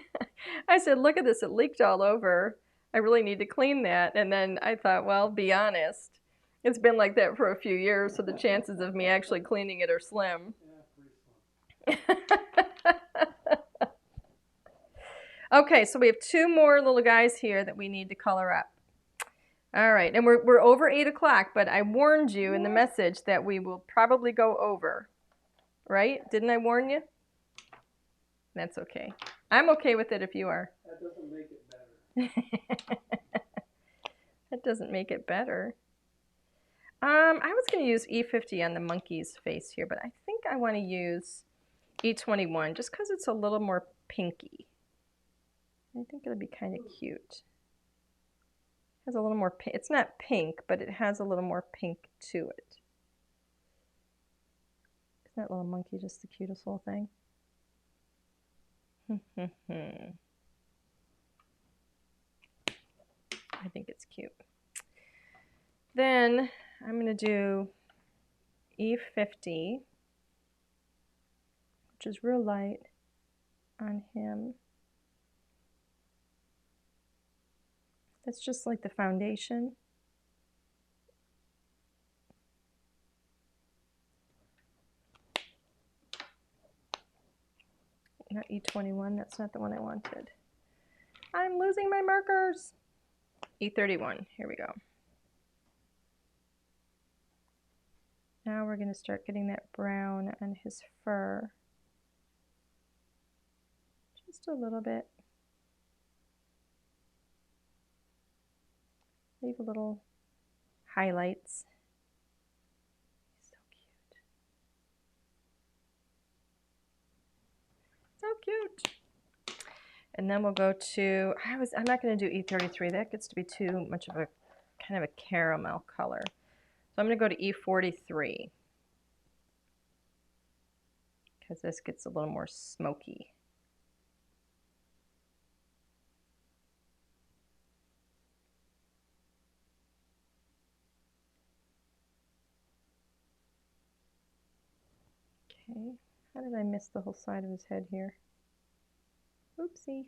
I said, look at this, it leaked all over. I really need to clean that. And then I thought, well, be honest. It's been like that for a few years, so the chances of me actually cleaning it are slim. Yeah, pretty slim. Okay, so we have 2 more little guys here that we need to color up. All right, and we're over 8 o'clock, but I warned you in the message that we will probably go over. Right? Didn't I warn you? That's okay. I'm okay with it if you are. That doesn't make it better. That doesn't make it better. I was going to use E50 on the monkey's face here, but I think I want to use E21 just because it's a little more pinky. I think it'll be kind of cute. It has a little more pink. It's not pink, but it has a little more pink to it. Isn't that little monkey just the cutest little thing? I think it's cute. Then I'm going to do E50, which is real light on him. That's just like the foundation. Not E21, that's not the one I wanted. I'm losing my markers. E31, here we go. Now we're going to start getting that brown on his fur. Just a little bit. Leave a little highlights. So cute. So cute. And then we'll go to, I'm not going to do E33. That gets to be too much of a kind of a caramel color. So I'm going to go to E43 because this gets a little more smoky. Okay, How did I miss the whole side of his head here? Oopsie.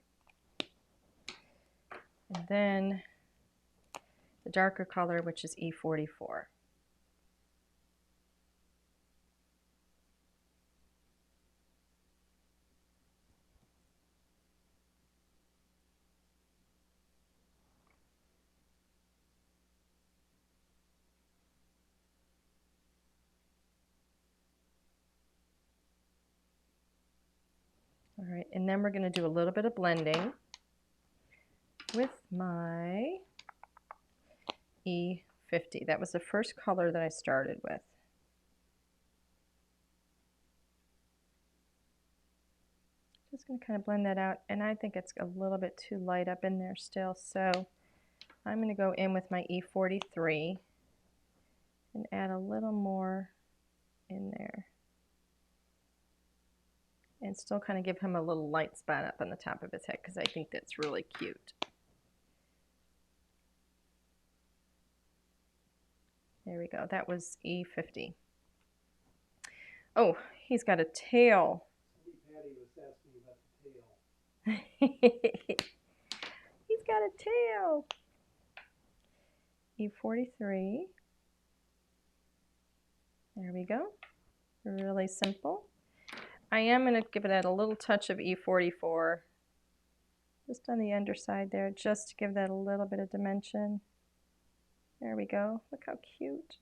And then the darker color, which is E44. All right, and then we're going to do a little bit of blending with my E50. That was the first color that I started with. Just going to kind of blend that out, and I think it's a little bit too light up in there still, so I'm going to go in with my E43 and add a little more in there. And still kind of give him a little light spot up on the top of his head because I think that's really cute. There we go. That was E50. Oh, he's got a tail. Patty was asking about the tail. He's got a tail. E43. There we go. Really simple. I am going to give it a little touch of E44 just on the underside there, just to give that a little bit of dimension. There we go. Look how cute.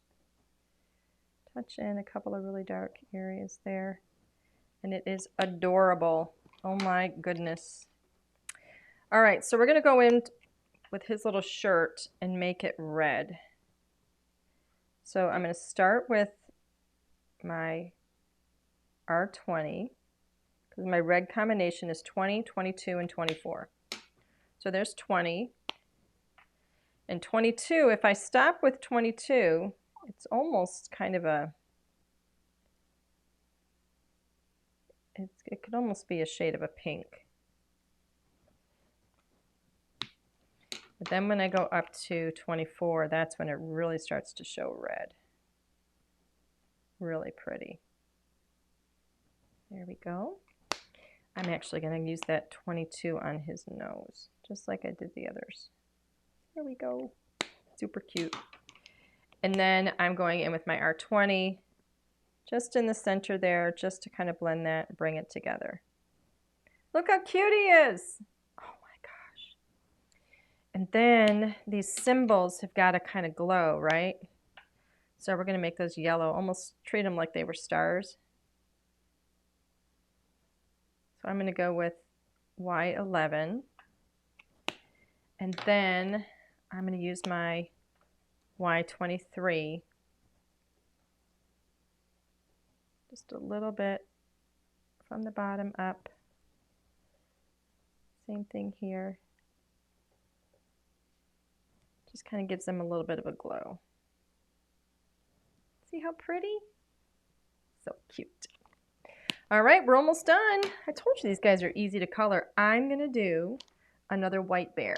Touch in a couple of really dark areas there. And it is adorable. Oh my goodness. All right, so we're going to go in with his little shirt and make it red. So I'm going to start with my R20, because my red combination is 20, 22, and 24. So there's 20. And 22, if I stop with 22, it's almost kind of a, it could almost be a shade of a pink. But then when I go up to 24, that's when it really starts to show red. Really pretty. There we go. I'm actually going to use that 22 on his nose, just like I did the others. There we go. Super cute. And then I'm going in with my R20, just in the center there, just to kind of blend that and bring it together. Look how cute he is. Oh my gosh. And then these symbols have got to kind of glow, right? So we're going to make those yellow, almost treat them like they were stars. So I'm going to go with Y11. And then I'm going to use my Y23. Just a little bit from the bottom up. Same thing here. Just kind of gives them a little bit of a glow. See how pretty? So cute. All right, we're almost done. I told you these guys are easy to color. I'm going to do another white bear.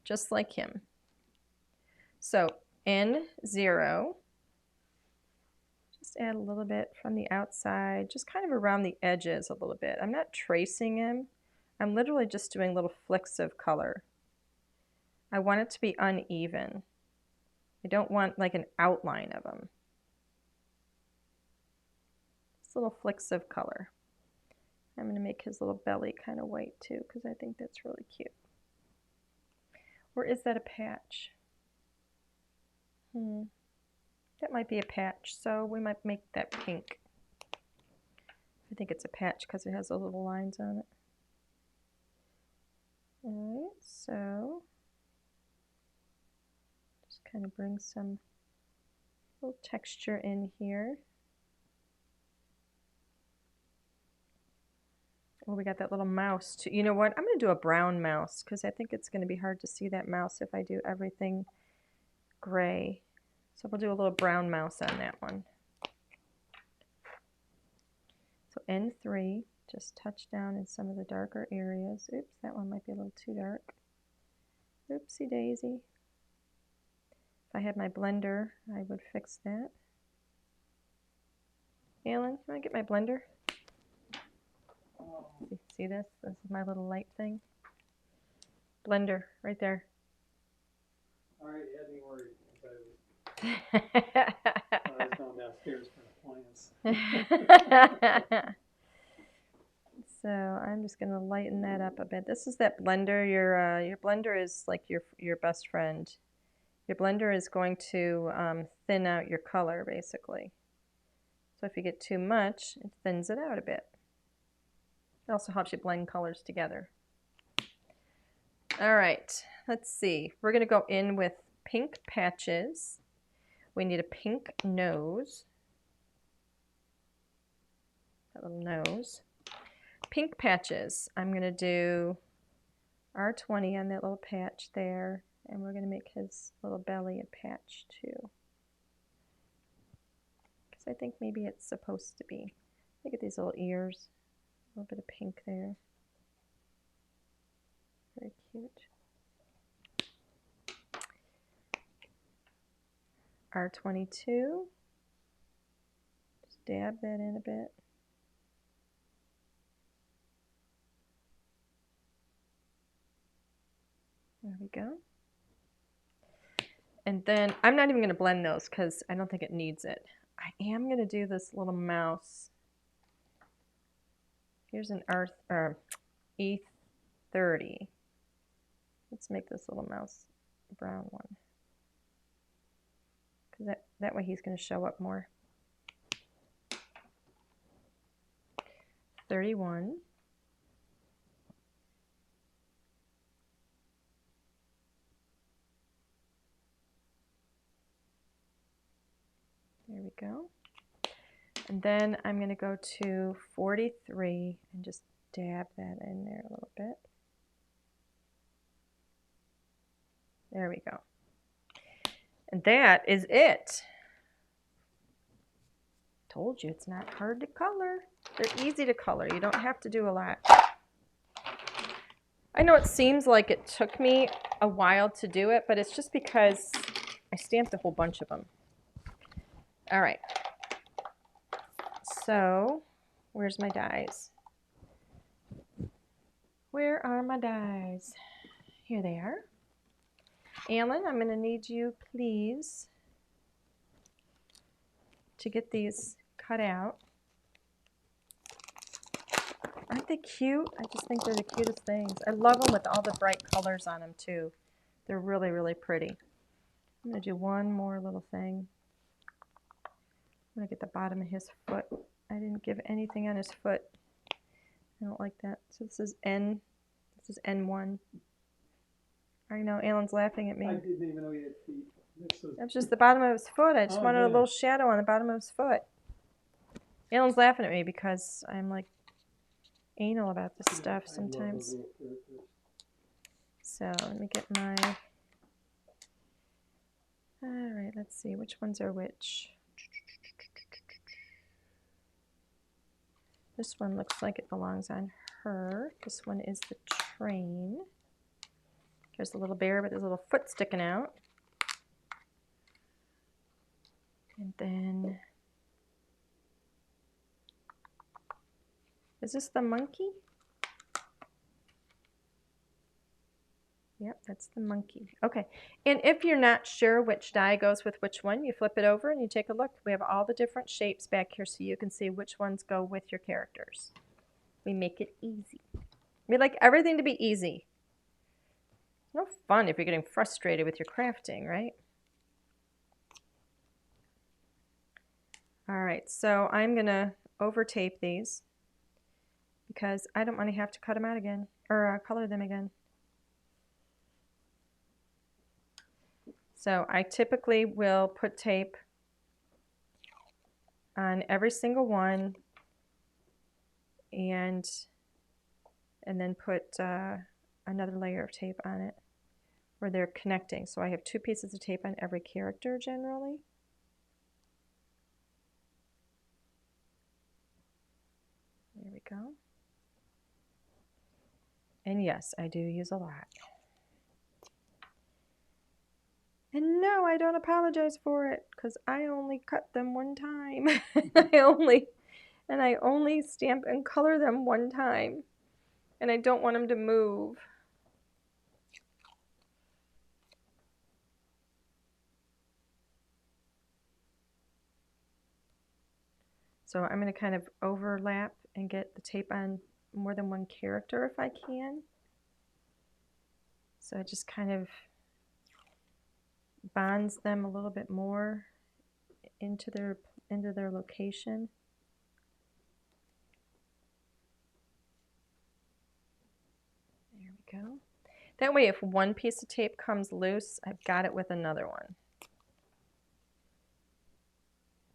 Just like him. So N0, just add a little bit from the outside, just kind of around the edges a little bit. I'm not tracing him. I'm literally just doing little flicks of color. I want it to be uneven. I don't want like an outline of him. Just little flicks of color. I'm going to make his little belly kind of white too, because I think that's really cute. Or is that a patch? That might be a patch, so we might make that pink. I think it's a patch because it has the little lines on it. Alright, so just kind of bring some little texture in here. Oh, we got that little mouse too. You know what? I'm going to do a brown mouse because I think it's going to be hard to see that mouse if I do everything gray. So we'll do a little brown mouse on that one. So N3, just touch down in some of the darker areas. Oops, that one might be a little too dark. Oopsie daisy. If I had my blender, I would fix that. Alan, you want to get my blender? See this? This is my little light thing. Blender, right there. All right, you had me worried. I was going downstairs for appliance. So I'm just going to lighten that up a bit. This is that blender. Your blender is like your best friend. Your blender is going to thin out your color, basically. So if you get too much, it thins it out a bit. It also helps you blend colors together. All right, let's see. We're going to go in with pink patches. We need a pink nose. That little nose. Pink patches. I'm going to do R20 on that little patch there. And we're going to make his little belly a patch too. Because I think maybe it's supposed to be. Look at these little ears. A little bit of pink there. Very cute. R22. Just dab that in a bit. There we go. And then I'm not even going to blend those because I don't think it needs it. I am going to do this little mouse. Here's an E30. Let's make this little mouse brown one. Because that way he's going to show up more. 31. There we go. And then I'm going to go to 43 and just dab that in there a little bit. There we go. And that is it. Told you it's not hard to color. They're easy to color. You don't have to do a lot. I know it seems like it took me a while to do it, but it's just because I stamped a whole bunch of them. All right. So, where's my dies? Where are my dies? Here they are. Alan, I'm going to need you, please, to get these cut out. Aren't they cute? I just think they're the cutest things. I love them with all the bright colors on them, too. They're really, really pretty. I'm going to do one more little thing. I'm going to get the bottom of his foot. I didn't give anything on his foot. I don't like that. So this is N. This is N1. I know, Alan's laughing at me. I didn't even know he had feet. That's just the bottom of his foot. I just wanted a little shadow on the bottom of his foot. Alan's laughing at me because I'm like anal about this stuff sometimes. So let me get my... Alright, let's see. Which ones are which? This one looks like it belongs on her. This one is the train. There's a little bear with his little foot sticking out. And then, is this the monkey? Yep, that's the monkey. Okay, and if you're not sure which die goes with which one, you flip it over and you take a look. We have all the different shapes back here so you can see which ones go with your characters. We make it easy. We like everything to be easy. No fun if you're getting frustrated with your crafting, right? All right, so I'm gonna over tape these because I don't want to have to cut them out again or color them again. So I typically will put tape on every single one and then put another layer of tape on it where they're connecting. So I have 2 pieces of tape on every character generally. There we go. And yes, I do use a lot. And no, I don't apologize for it because I only cut them one time. I only And I only stamp and color them one time. And I don't want them to move. So I'm going to kind of overlap and get the tape on more than one character if I can. So it just kind of bonds them a little bit more into their location. There we go. That way if one piece of tape comes loose, I've got it with another one.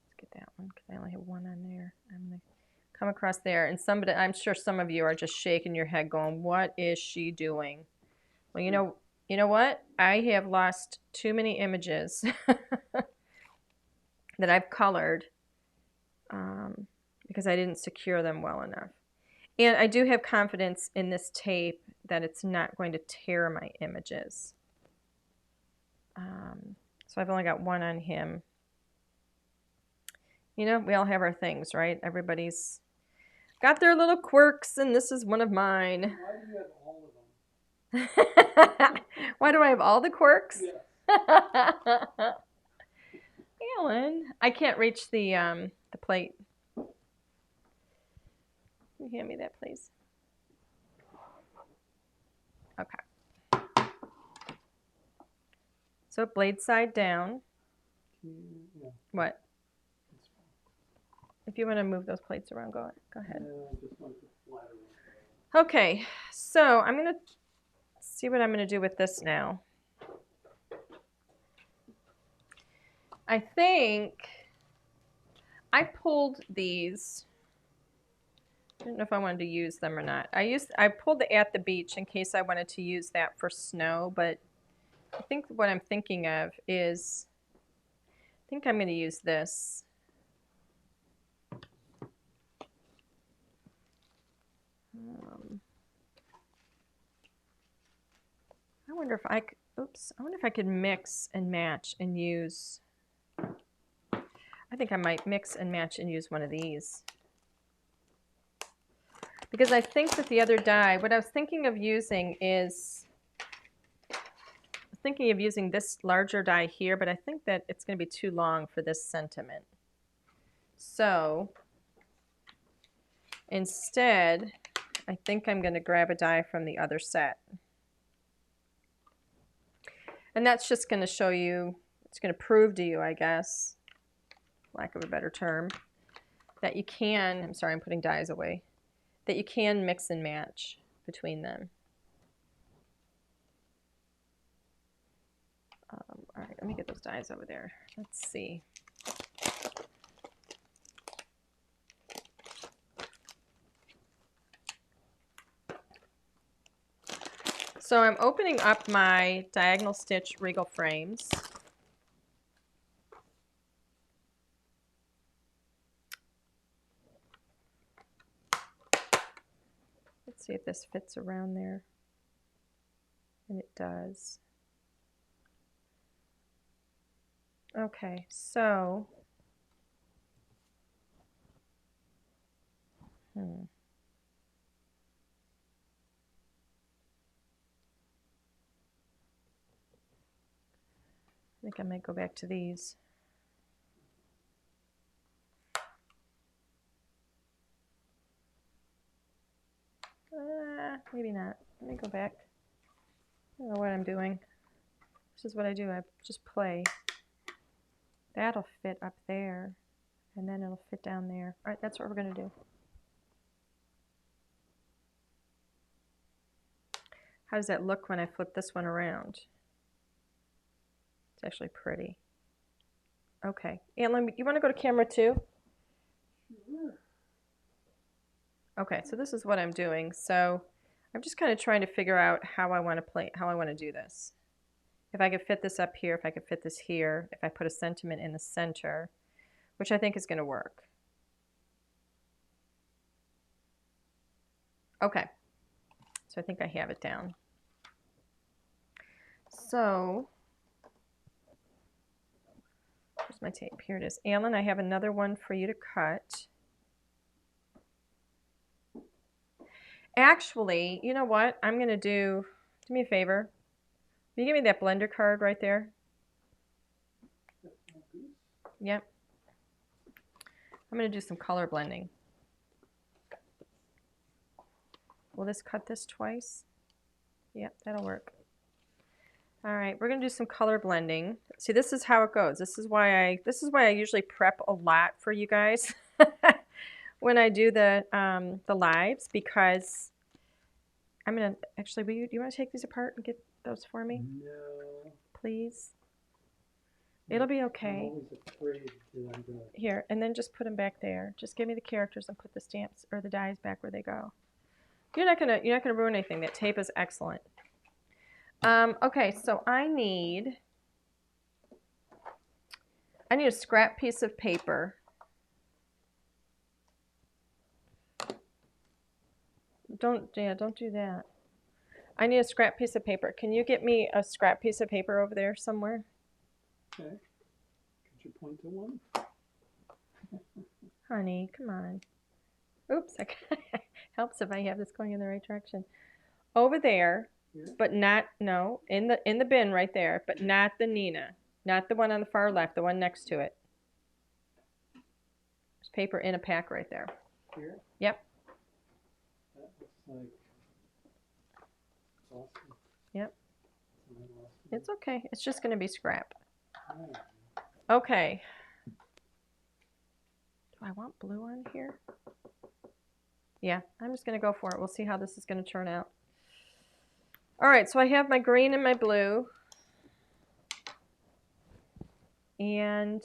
Let's get that one because I only have one on there. I'm going to come across there, and somebody, I'm sure some of you are just shaking your head going, what is she doing? Well, you know what? I have lost too many images that I've colored because I didn't secure them well enough. And I do have confidence in this tape that it's not going to tear my images. So I've only got one on him. You know, we all have our things, right? Everybody's got their little quirks, and this is one of mine. Why do you have all of them? Why do I have all the quirks? Yes. Alan, I can't reach the plate. Can you hand me that, please? Okay. So blade side down. Yeah. What? If you want to move those plates around, go ahead. Just want to flatter them. Okay, so I'm going to see what I'm going to do with this now. I think I pulled these. I don't know if I wanted to use them or not. I pulled the at the beach in case I wanted to use that for snow, but I think what I'm thinking of is, I think I'm going to use this. I wonder if I could, I wonder if I could mix and match and use, I think I might mix and match and use one of these. Because I think that the other die, what I was thinking of using is, thinking of using this larger die here, but I think that it's going to be too long for this sentiment. So instead, I think I'm going to grab a die from the other set. And that's just going to show you, it's going to prove to you, I guess, lack of a better term, that you can, I'm sorry, I'm putting dies away, that you can mix and match between them. All right, let me get those dies over there. Let's see. So I'm opening up my diagonal stitch Regal frames. Let's see if this fits around there. And it does. Okay, so I think I might go back to these. Maybe not. Let me go back. I don't know what I'm doing. This is what I do. I just play. That'll fit up there, and then it'll fit down there. All right, that's what we're going to do. How does that look when I flip this one around? It's actually pretty. Okay. Anlin, you want to go to camera 2? Sure. Okay, so this is what I'm doing. So I'm just kind of trying to figure out how I want to do this. If I could fit this up here, if I could fit this here, if I put a sentiment in the center, which I think is going to work. Okay, so I think I have it down. So, where's my tape? Here it is. Alan, I have another one for you to cut. Actually, you know what? I'm going to do me a favor. Will you give me that blender card right there? Yep. I'm going to do some color blending. Will this cut this twice? Yep, that'll work. All right, we're going to do some color blending. See, this is how it goes. This is why I usually prep a lot for you guys when I do the lives, because I'm going to actually, do you want to take these apart and get those for me? No. Please. It'll be okay. I'm always afraid that I'm gonna... Here, and then just put them back there. Just give me the characters and put the stamps or the dies back where they go. You're not gonna ruin anything. That tape is excellent. Okay, so I need a scrap piece of paper. Don't do that. I need a scrap piece of paper. Can you get me a scrap piece of paper over there somewhere? Okay. Could you point to one? Honey, come on. Oops, helps if I have this going in the right direction. Over there, here? But not, no, in the bin right there, but not the Nina. Not the one on the far left, the one next to it. There's paper in a pack right there. Here? Yep. That looks like awesome. Yep. Awesome. It's okay. It's just going to be scrap. Right. Okay. Do I want blue on here? Yeah, I'm just going to go for it. We'll see how this is going to turn out. All right, so I have my green and my blue. And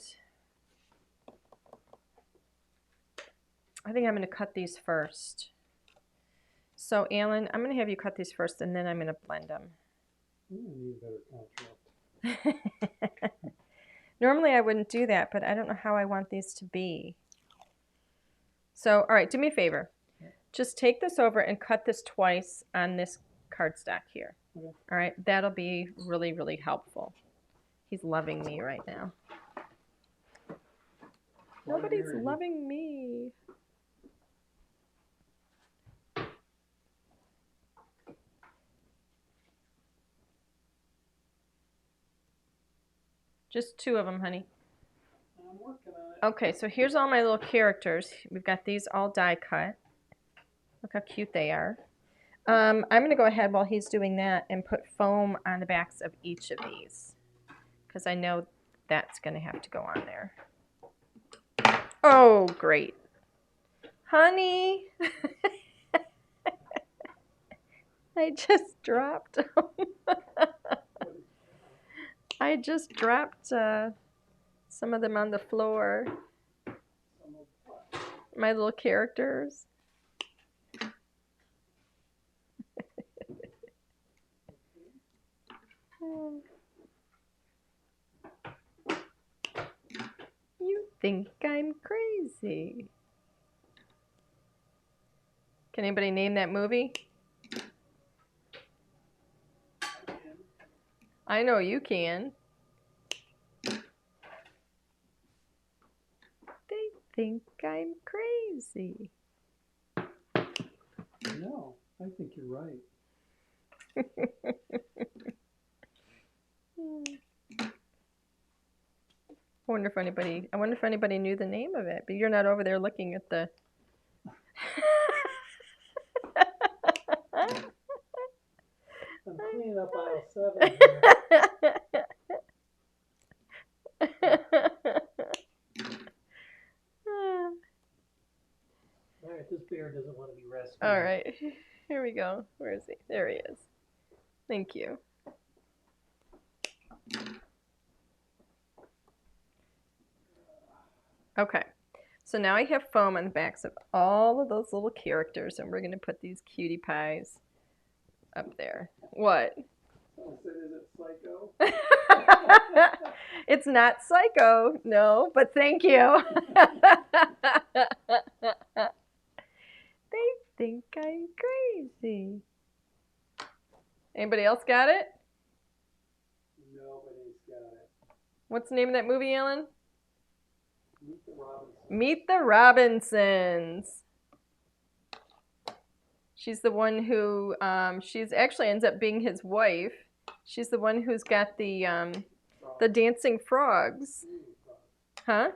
I think I'm going to cut these first. So, Alan, I'm going to have you cut these first, and then I'm going to blend them. I need a better contrast. Normally I wouldn't do that, but I don't know how I want these to be. So, all right, do me a favor. Just take this over and cut this twice on this cardstock here. Okay. All right, that'll be really, really helpful. He's loving me right now. Nobody's loving me. Just 2 of them, honey. I'm working on it. Okay, so here's all my little characters. We've got these all die cut. Look how cute they are. I'm going to go ahead while he's doing that and put foam on the backs of each of these, because I know that's going to have to go on there. Oh, great. Honey, I just dropped them. I just dropped some of them on the floor. My little characters. You think I'm crazy. Can anybody name that movie? I know you can. They think I'm crazy. No, I think you're right. I wonder if anybody knew the name of it, but you're not over there looking at the I'm cleaning up aisle 7 All right, this bear doesn't want to be rescued. All right, here we go. Where is he? There he is. Thank you. Okay, so now I have foam on the backs of all of those little characters, and we're going to put these cutie pies up there. What? Someone said, is it Psycho? It's not Psycho, no, but thank you. They think I'm crazy. Anybody else got it? Nobody's got it. What's the name of that movie, Alan? Meet the Robinsons. Meet the Robinsons. She's the one who, she's actually ends up being his wife. She's the one who's got the dancing frogs. Huh?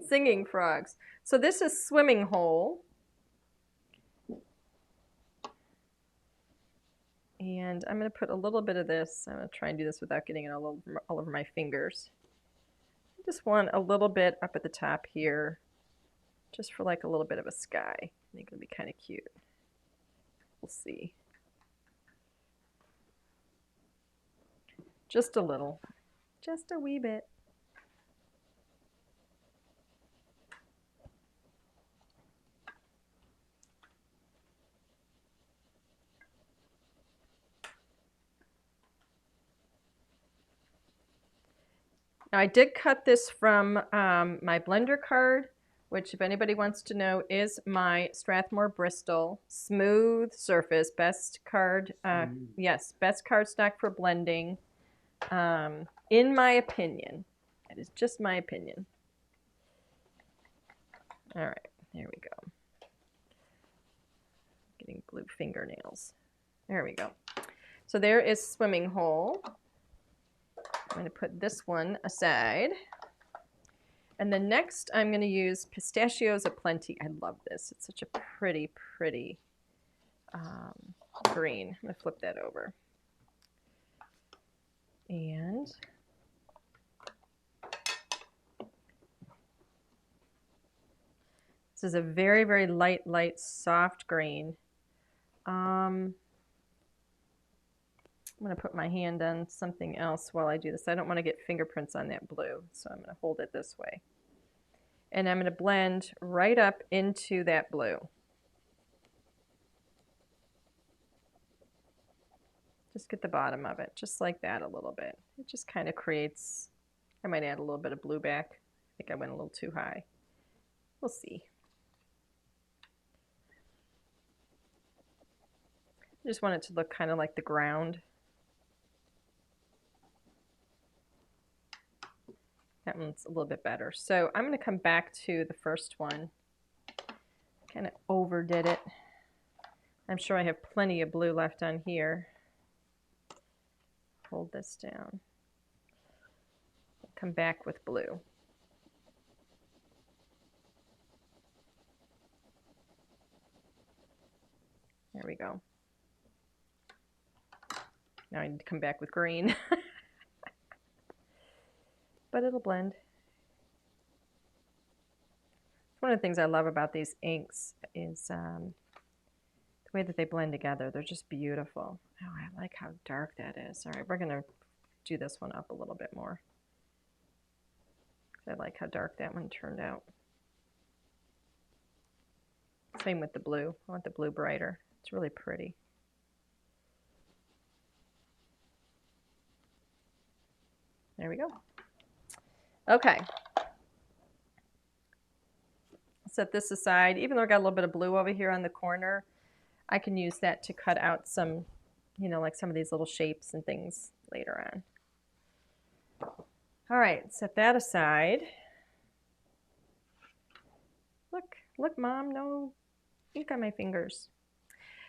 Singing frogs. So this is swimming hole. And I'm going to put a little bit of this. I'm going to try and do this without getting it all over my fingers. I just want a little bit up at the top here, just for like a little bit of a sky. I think it'll be kind of cute. We'll see. Just a little. Just a wee bit. Now I did cut this from my blender card, which if anybody wants to know is my Strathmore Bristol smooth surface, best card, yes, best cardstock for blending, in my opinion. That is just my opinion. All right, there we go. Getting blue fingernails. There we go. So there is swimming hole. I'm going to put this one aside. And then next I'm going to use Pistachios Aplenty. I love this. It's such a pretty, pretty green. I'm going to flip that over. And this is a very, very light, soft green. I'm going to put my hand on something else while I do this. I don't want to get fingerprints on that blue, so I'm going to hold it this way. And I'm going to blend right up into that blue. Just get the bottom of it, just like that a little bit. It just kind of creates, I might add a little bit of blue back. I think I went a little too high. We'll see. I just want it to look kind of like the ground. That one's a little bit better. So I'm going to come back to the first one. Kind of overdid it. I'm sure I have plenty of blue left on here. Hold this down. Come back with blue. There we go. Now I need to come back with green. But it'll blend. One of the things I love about these inks is the way that they blend together. They're just beautiful. Oh, I like how dark that is. All right, we're going to do this one up a little bit more. I like how dark that one turned out. Same with the blue. I want the blue brighter. It's really pretty. There we go. Okay. Set this aside. Even though I got a little bit of blue over here on the corner, I can use that to cut out some, you know, like some of these little shapes and things later on. All right, set that aside. Look, Mom, no ink on my fingers.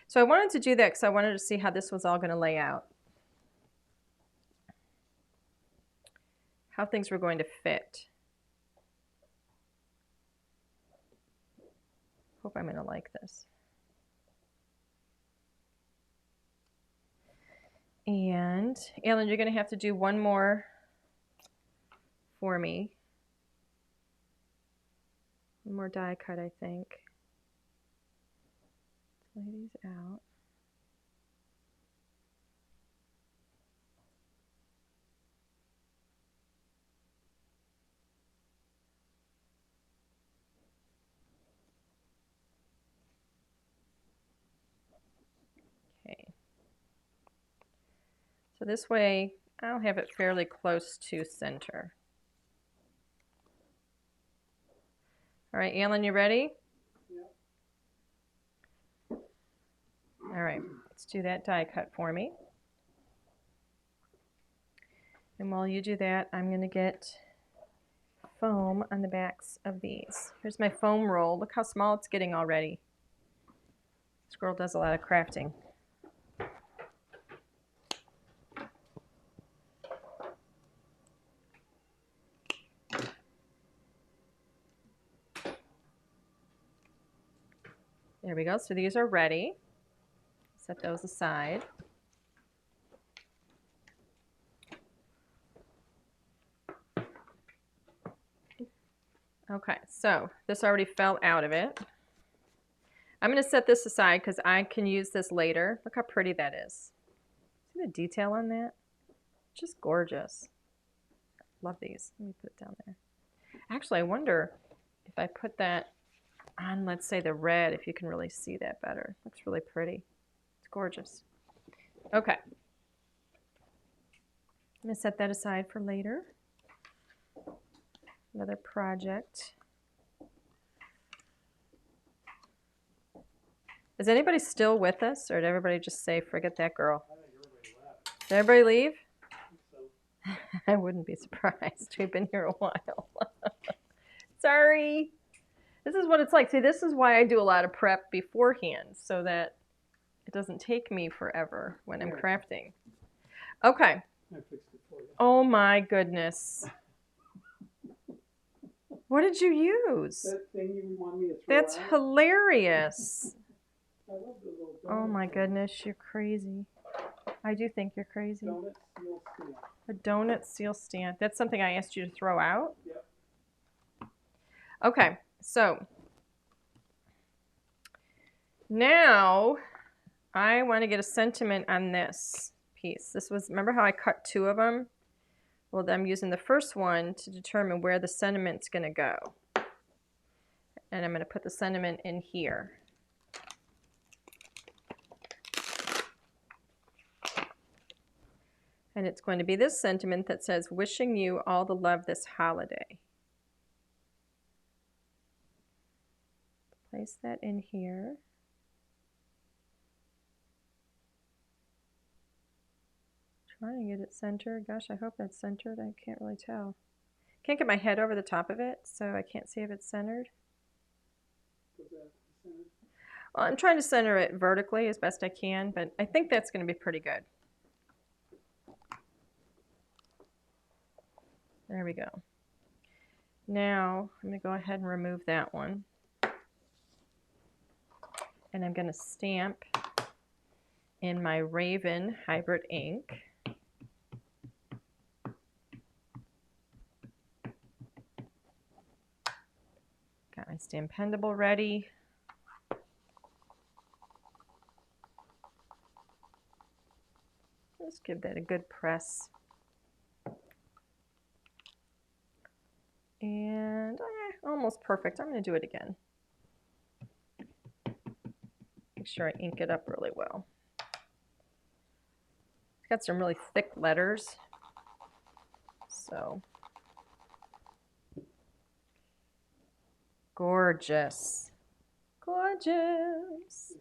So I wanted to do that because I wanted to see how this was all going to lay out. How things were going to fit. Hope I'm going to like this. And Alan, you're going to have to do one more for me. One more die cut, I think. Let's lay these out. Okay. So this way, I'll have it fairly close to center. All right, Alan, you ready? Yeah. All right, let's do that die cut for me. And while you do that, I'm going to get foam on the backs of these. Here's my foam roll. Look how small it's getting already. This girl does a lot of crafting. There we go. So these are ready. Set those aside. Okay, so this already fell out of it. I'm going to set this aside because I can use this later. Look how pretty that is. See the detail on that? Just gorgeous. Love these. Let me put it down there. Actually, I wonder if I put that on, let's say, the red, if you can really see that better. Looks really pretty. It's gorgeous. Okay. I'm going to set that aside for later. Another project. Is anybody still with us, or did everybody just say, forget that girl? I think everybody left. Did everybody leave? I think so. I wouldn't be surprised. We've been here a while. Sorry. This is what it's like. See, this is why I do a lot of prep beforehand, so that it doesn't take me forever when I'm crafting. Okay. I fixed it for you. Oh my goodness. What did you use? That thing you want me to throw That's out? hilarious. I love the little donut. Oh my goodness, you're crazy. I do think you're crazy. Donut seal stamp. A donut seal stamp. That's something I asked you to throw out? Yep. Okay, so now I want to get a sentiment on this piece. This was, remember how I cut two of them? Well, I'm using the first one to determine where the sentiment's going to go. And I'm going to put the sentiment in here. And it's going to be this sentiment that says, wishing you all the love this holiday. Place that in here. Trying to get it centered. Gosh, I hope that's centered. I can't really tell. Can't get my head over the top of it, so I can't see if it's centered. Well, I'm trying to center it vertically as best I can, but I think that's going to be pretty good. There we go. Now, I'm going to go ahead and remove that one. And I'm going to stamp in my Raven Hybrid ink. Got my Stampendable ready. Just give that a good press. And almost perfect. I'm going to do it again. Make sure I ink it up really well. It's got some really thick letters. So gorgeous. Gorgeous.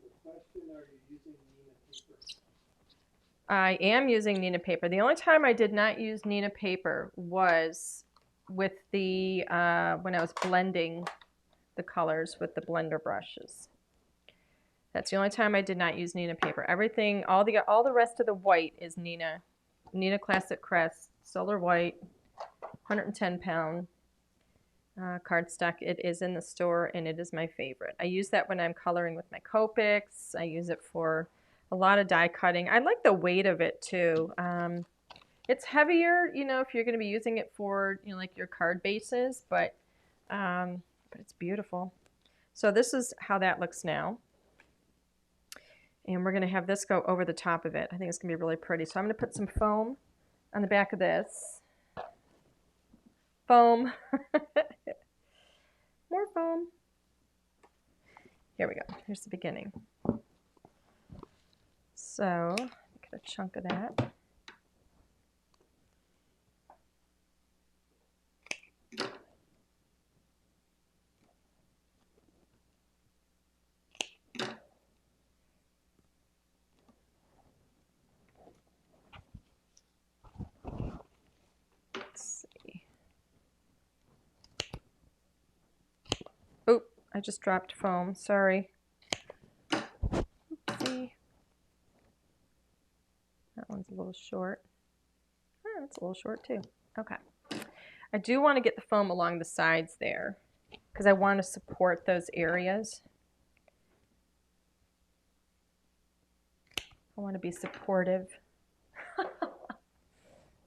I am using Nina paper. The only time I did not use Nina paper was with the when I was blending the colors with the blender brushes. That's the only time I did not use Nina paper. Everything, all the rest of the white is Nina Classic Crest, Solar White, 110-pound cardstock. It is in the store and it is my favorite. I use that when I'm coloring with my Copics. I use it for a lot of die cutting. I like the weight of it too. It's heavier, you know, if you're going to be using it for, you know, like your card bases, but it's beautiful. So this is how that looks now. And we're going to have this go over the top of it. I think it's going to be really pretty. So I'm going to put some foam on the back of this. Foam. More foam. Here we go. Here's the beginning. So get a chunk of that. I just dropped foam, sorry. a little short. Oh, it's a little short too. Okay. I do want to get the foam along the sides there because I want to support those areas. I want to be supportive.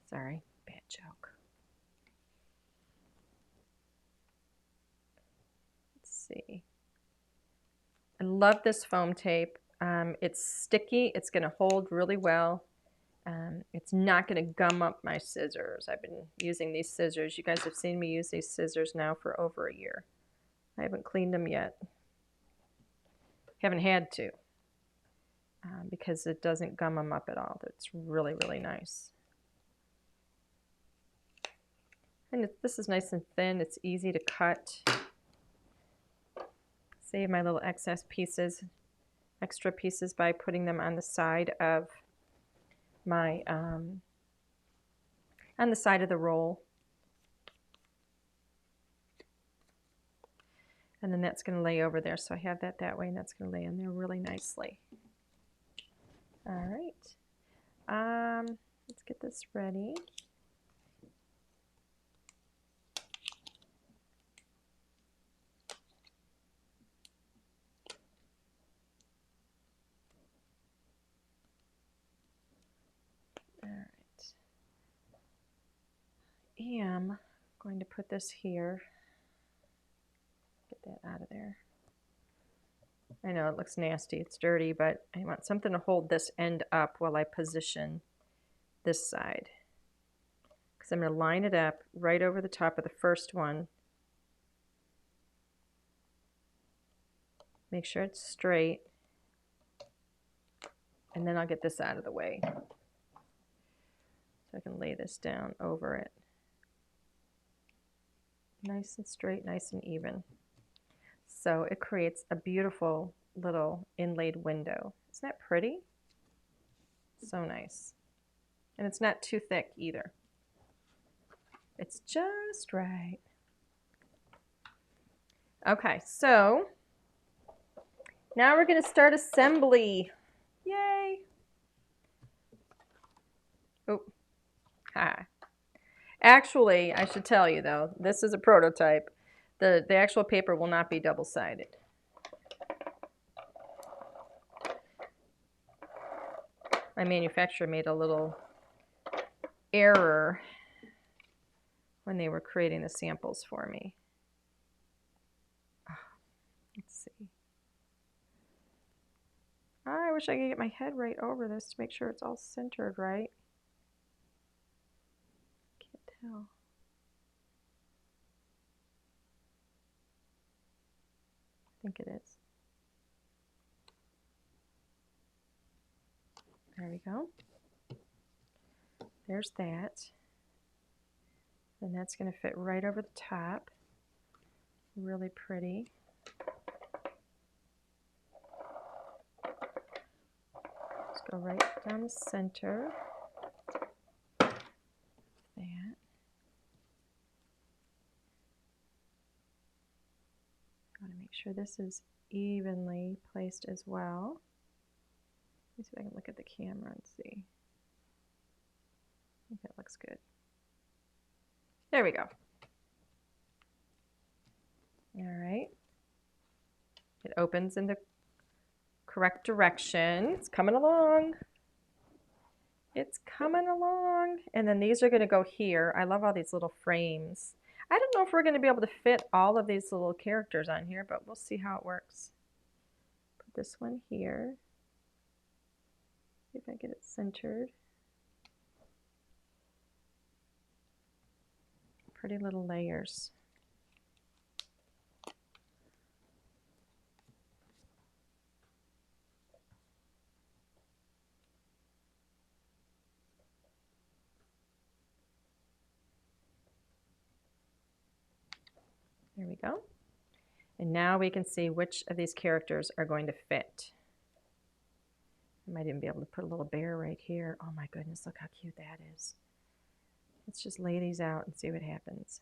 Sorry, bad joke. Let's see. I love this foam tape. It's sticky. It's going to hold really well. It's not going to gum up my scissors. I've been using these scissors. You guys have seen me use these scissors now for over a year. I haven't cleaned them yet. Haven't had to because it doesn't gum them up at all. It's really, really nice. And this is nice and thin. It's easy to cut. Save my little excess pieces, extra pieces by putting them on the side of my, on the side of the roll. And then that's going to lay over there. So I have that way, and that's going to lay in there really nicely. All right. Let's get this ready. All right. I am going to put this here. Get that out of there. I know it looks nasty, it's dirty, but I want something to hold this end up while I position this side. Because I'm going to line it up right over the top of the first one. Make sure it's straight. And then I'll get this out of the way. So I can lay this down over it. Nice and straight, nice and even. So it creates a beautiful little inlaid window. Isn't that pretty? So nice. And it's not too thick either. It's just right. Okay, so now we're going to start assembly. Yay! Oh, hi. Actually, I should tell you though, this is a prototype. The actual paper will not be double-sided. My manufacturer made a little error when they were creating the samples for me. Let's see. I wish I could get my head right over this to make sure it's all centered right. Can't tell. I think it is. There we go. There's that. And that's going to fit right over the top. Really pretty. Just go right down the center. That. I want to make sure this is evenly placed as well. Let me see if I can look at the camera and see. I think that looks good. There we go. All right. It opens in the correct direction. It's coming along. It's coming along. And then these are going to go here. I love all these little frames. I don't know if we're going to be able to fit all of these little characters on here, but we'll see how it works. Put this one here. See if I get it centered. Pretty little layers. There we go. And now we can see which of these characters are going to fit. I might even be able to put a little bear right here. Oh my goodness, look how cute that is. Let's just lay these out and see what happens.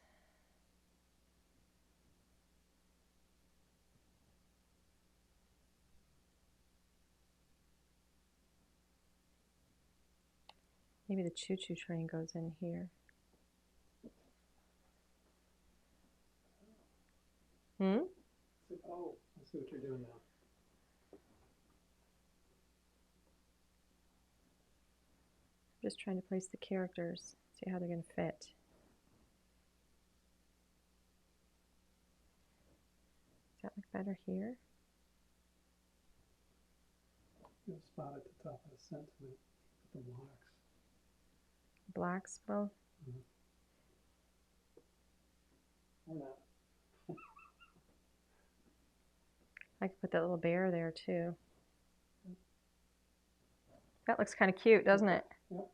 Maybe the choo-choo train goes in here. Oh, I see what you're doing now. Just trying to place the characters, see how they're going to fit. Does that look better here? You'll spot at the top of the sentiment, the blocks. Blocks, well. Or not. I could put that little bear there too. That looks kind of cute, doesn't it? Yep.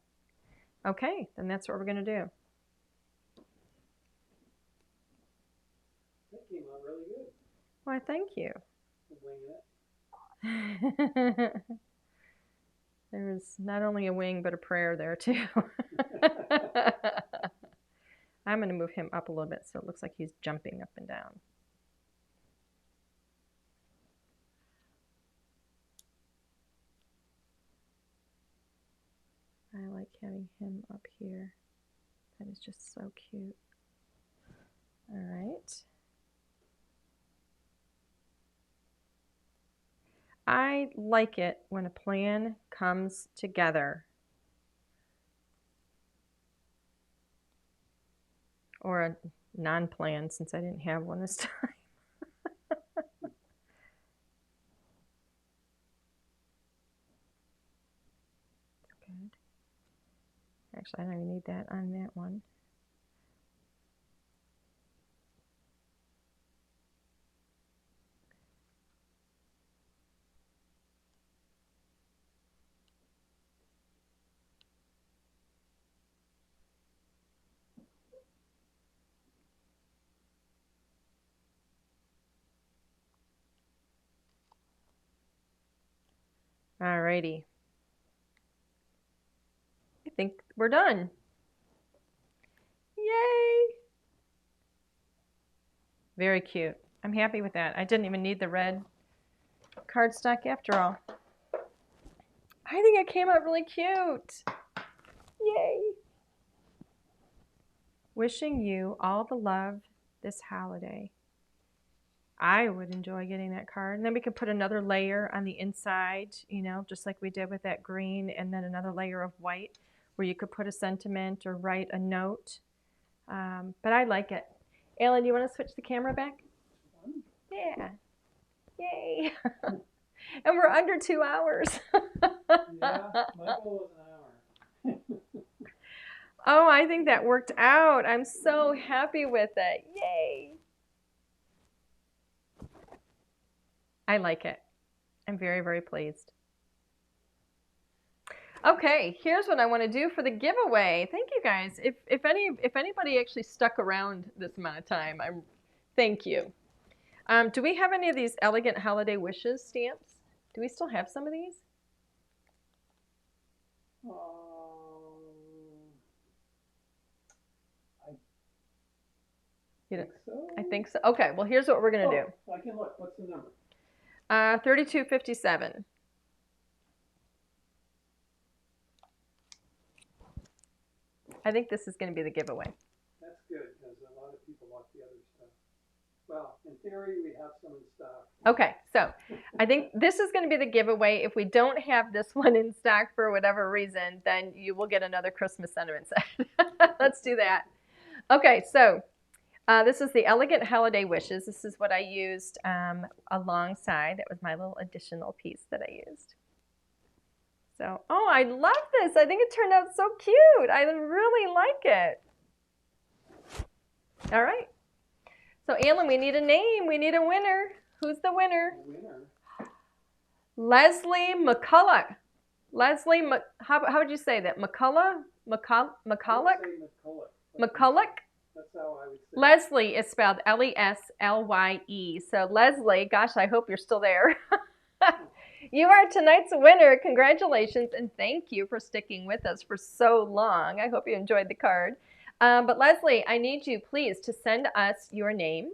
Okay, then that's what we're going to do. That came out really good. Why, thank you. Winging it. There was not only a wing, but a prayer there too. I'm going to move him up a little bit so it looks like he's jumping up and down. I like having him up here. That is just so cute. All right. I like it when a plan comes together. Or a non-plan, since I didn't have one this time. Good. Actually, I don't even need that on that one. Alrighty. I think we're done. Yay! Very cute. I'm happy with that. I didn't even need the red cardstock after all. I think it came out really cute. Yay! Wishing you all the love this holiday. I would enjoy getting that card. And then we could put another layer on the inside, you know, just like we did with that green, and then another layer of white where you could put a sentiment or write a note. But I like it. Alan, do you want to switch the camera back? Yeah. Yay. And we're under 2 hours. Yeah, my goal was an hour. Oh, I think that worked out. I'm so happy with it. Yay. I like it. I'm very, very pleased. Okay, here's what I want to do for the giveaway. Thank you guys. If anybody actually stuck around this amount of time, thank you. Do we have any of these Elegant Holiday Wishes stamps? Do we still have some of these? I think so. Okay, well here's what we're going to do. I can look. What's the number? 3257. I think this is going to be the giveaway. That's good, because a lot of people want the other stuff. Well, in theory, we have some in stock. Okay, so I think this is going to be the giveaway. If we don't have this one in stock for whatever reason, then you will get another Christmas sentiment set. Let's do that. Okay, so this is the Elegant Holiday Wishes. This is what I used alongside. That was my little additional piece that I used. So, oh, I love this. I think it turned out so cute. I really like it. All right. So, Alan, we need a name. We need a winner. Who's the winner? Leslie McCulloch. Leslie, how would you say that? McCulloch? McCulloch? McCulloch? That's how I would say Leslie is spelled Leslye. So, Leslie, gosh, I hope you're still there. You are tonight's winner. Congratulations, and thank you for sticking with us for so long. I hope you enjoyed the card. But Leslie, I need you, please, to send us your name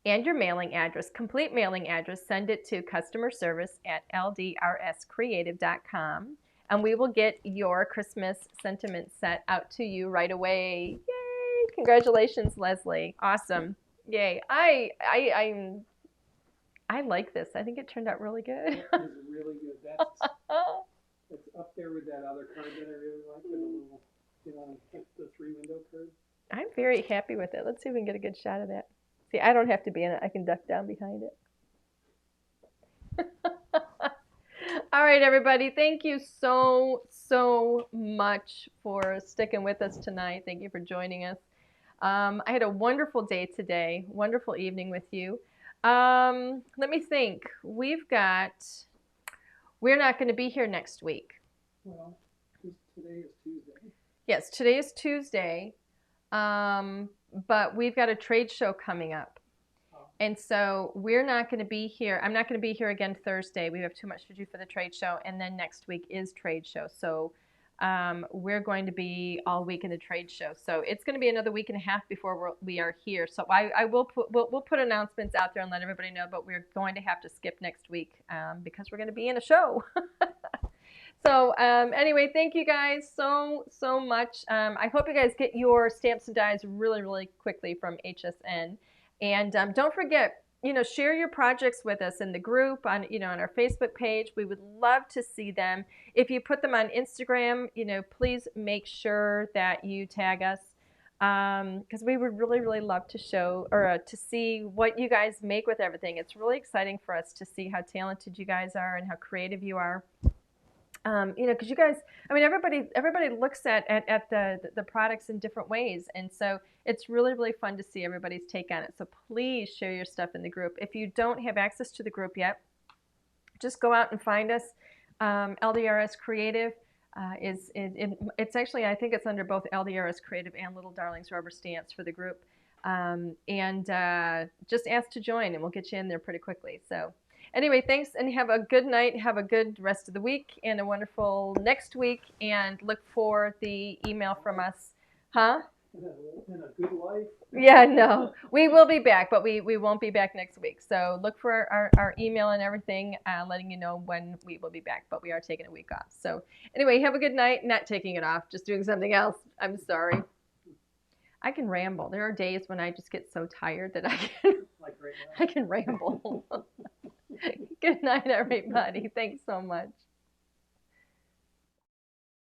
and your mailing address, complete mailing address. Send it to customer service at ldrscreative.com. and we will get your Christmas sentiment set out to you right away. Yay! Congratulations, Leslie. Awesome. Yay. I like this. I think it turned out really good. That is really good. That's up there with that other card that I really like, with the little, the 3-window card. I'm very happy with it. Let's see if we can get a good shot of that. See, I don't have to be in it. I can duck down behind it. All right, everybody. Thank you so much for sticking with us tonight. Thank you for joining us. I had a wonderful day today, wonderful evening with you. Let me think. We're not going to be here next week. Well, today is Tuesday. Yes, today is Tuesday, but we've got a trade show coming up. And so we're not going to be here. I'm not going to be here again Thursday. We have too much to do for the trade show. And then next week is trade show. So we're going to be all week in the trade show. So it's going to be another week and a half before we are here. So we'll put announcements out there and let everybody know. But we're going to have to skip next week because we're going to be in a show. So anyway, thank you guys so much. I hope you guys get your stamps and dies really quickly from HSN. And don't forget, share your projects with us in the group on our Facebook page. We would love to see them. If you put them on Instagram, please make sure that you tag us because we would really love to show or to see what you guys make with everything. It's really exciting for us to see how talented you guys are and how creative you are. Because you guys, everybody looks at the products in different ways, and so it's really fun to see everybody's take on it. So please share your stuff in the group. If you don't have access to the group yet, just go out and find us. LDRS Creative it's actually, I think it's under both LDRS Creative and Little Darlings Rubber Stamps for the group, and just ask to join, and we'll get you in there pretty quickly. So. Anyway, thanks, and have a good night. Have a good rest of the week and a wonderful next week. And look for the email from us. Huh? And a good life. Yeah, no. We will be back, but we won't be back next week. So look for our email and everything, letting you know when we will be back. But we are taking a week off. So anyway, have a good night. Not taking it off, just doing something else. I'm sorry. I can ramble. There are days when I just get so tired that I can ramble. Good night, everybody. Thanks so much.